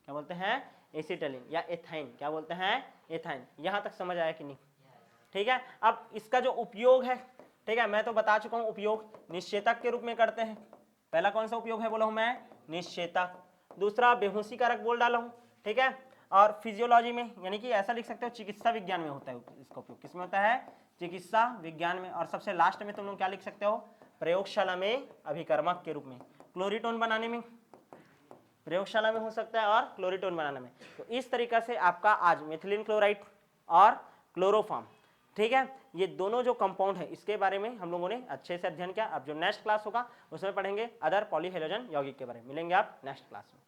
A: क्या बोलते हैं, एसीटलिन या एथाइन। क्या बोलते हैं, एथाइन। यहाँ तक समझ आया कि नहीं। ठीक है, अब इसका जो उपयोग है, ठीक है, मैं तो बता चुका हूँ उपयोग निश्चेतक के रूप में करते हैं। पहला कौन सा उपयोग है बोला हूँ मैं, निश्चेतक। दूसरा बेहोशी कारक बोल डाला हूँ। ठीक है, और फिजियोलॉजी में, यानी कि ऐसा लिख सकते हो चिकित्सा विज्ञान में होता है इसका उपयोग। किसमें होता है, चिकित्सा विज्ञान में। और सबसे लास्ट में तुम लोग क्या लिख सकते हो, प्रयोगशाला में अभिकर्मक के रूप में, क्लोरीटोन बनाने में, प्रयोगशाला में हो सकता है, और क्लोरीटोन बनाने में। तो इस तरीका से आपका आज मिथिलीन क्लोराइड और क्लोरोफॉर्म, ठीक है, ये दोनों जो कंपाउंड है इसके बारे में हम लोगों ने अच्छे से अध्ययन किया। अब जो नेक्स्ट क्लास होगा उसमें पढ़ेंगे अदर पॉलीहेलोजन यौगिक के बारे में। मिलेंगे आप नेक्स्ट क्लास में।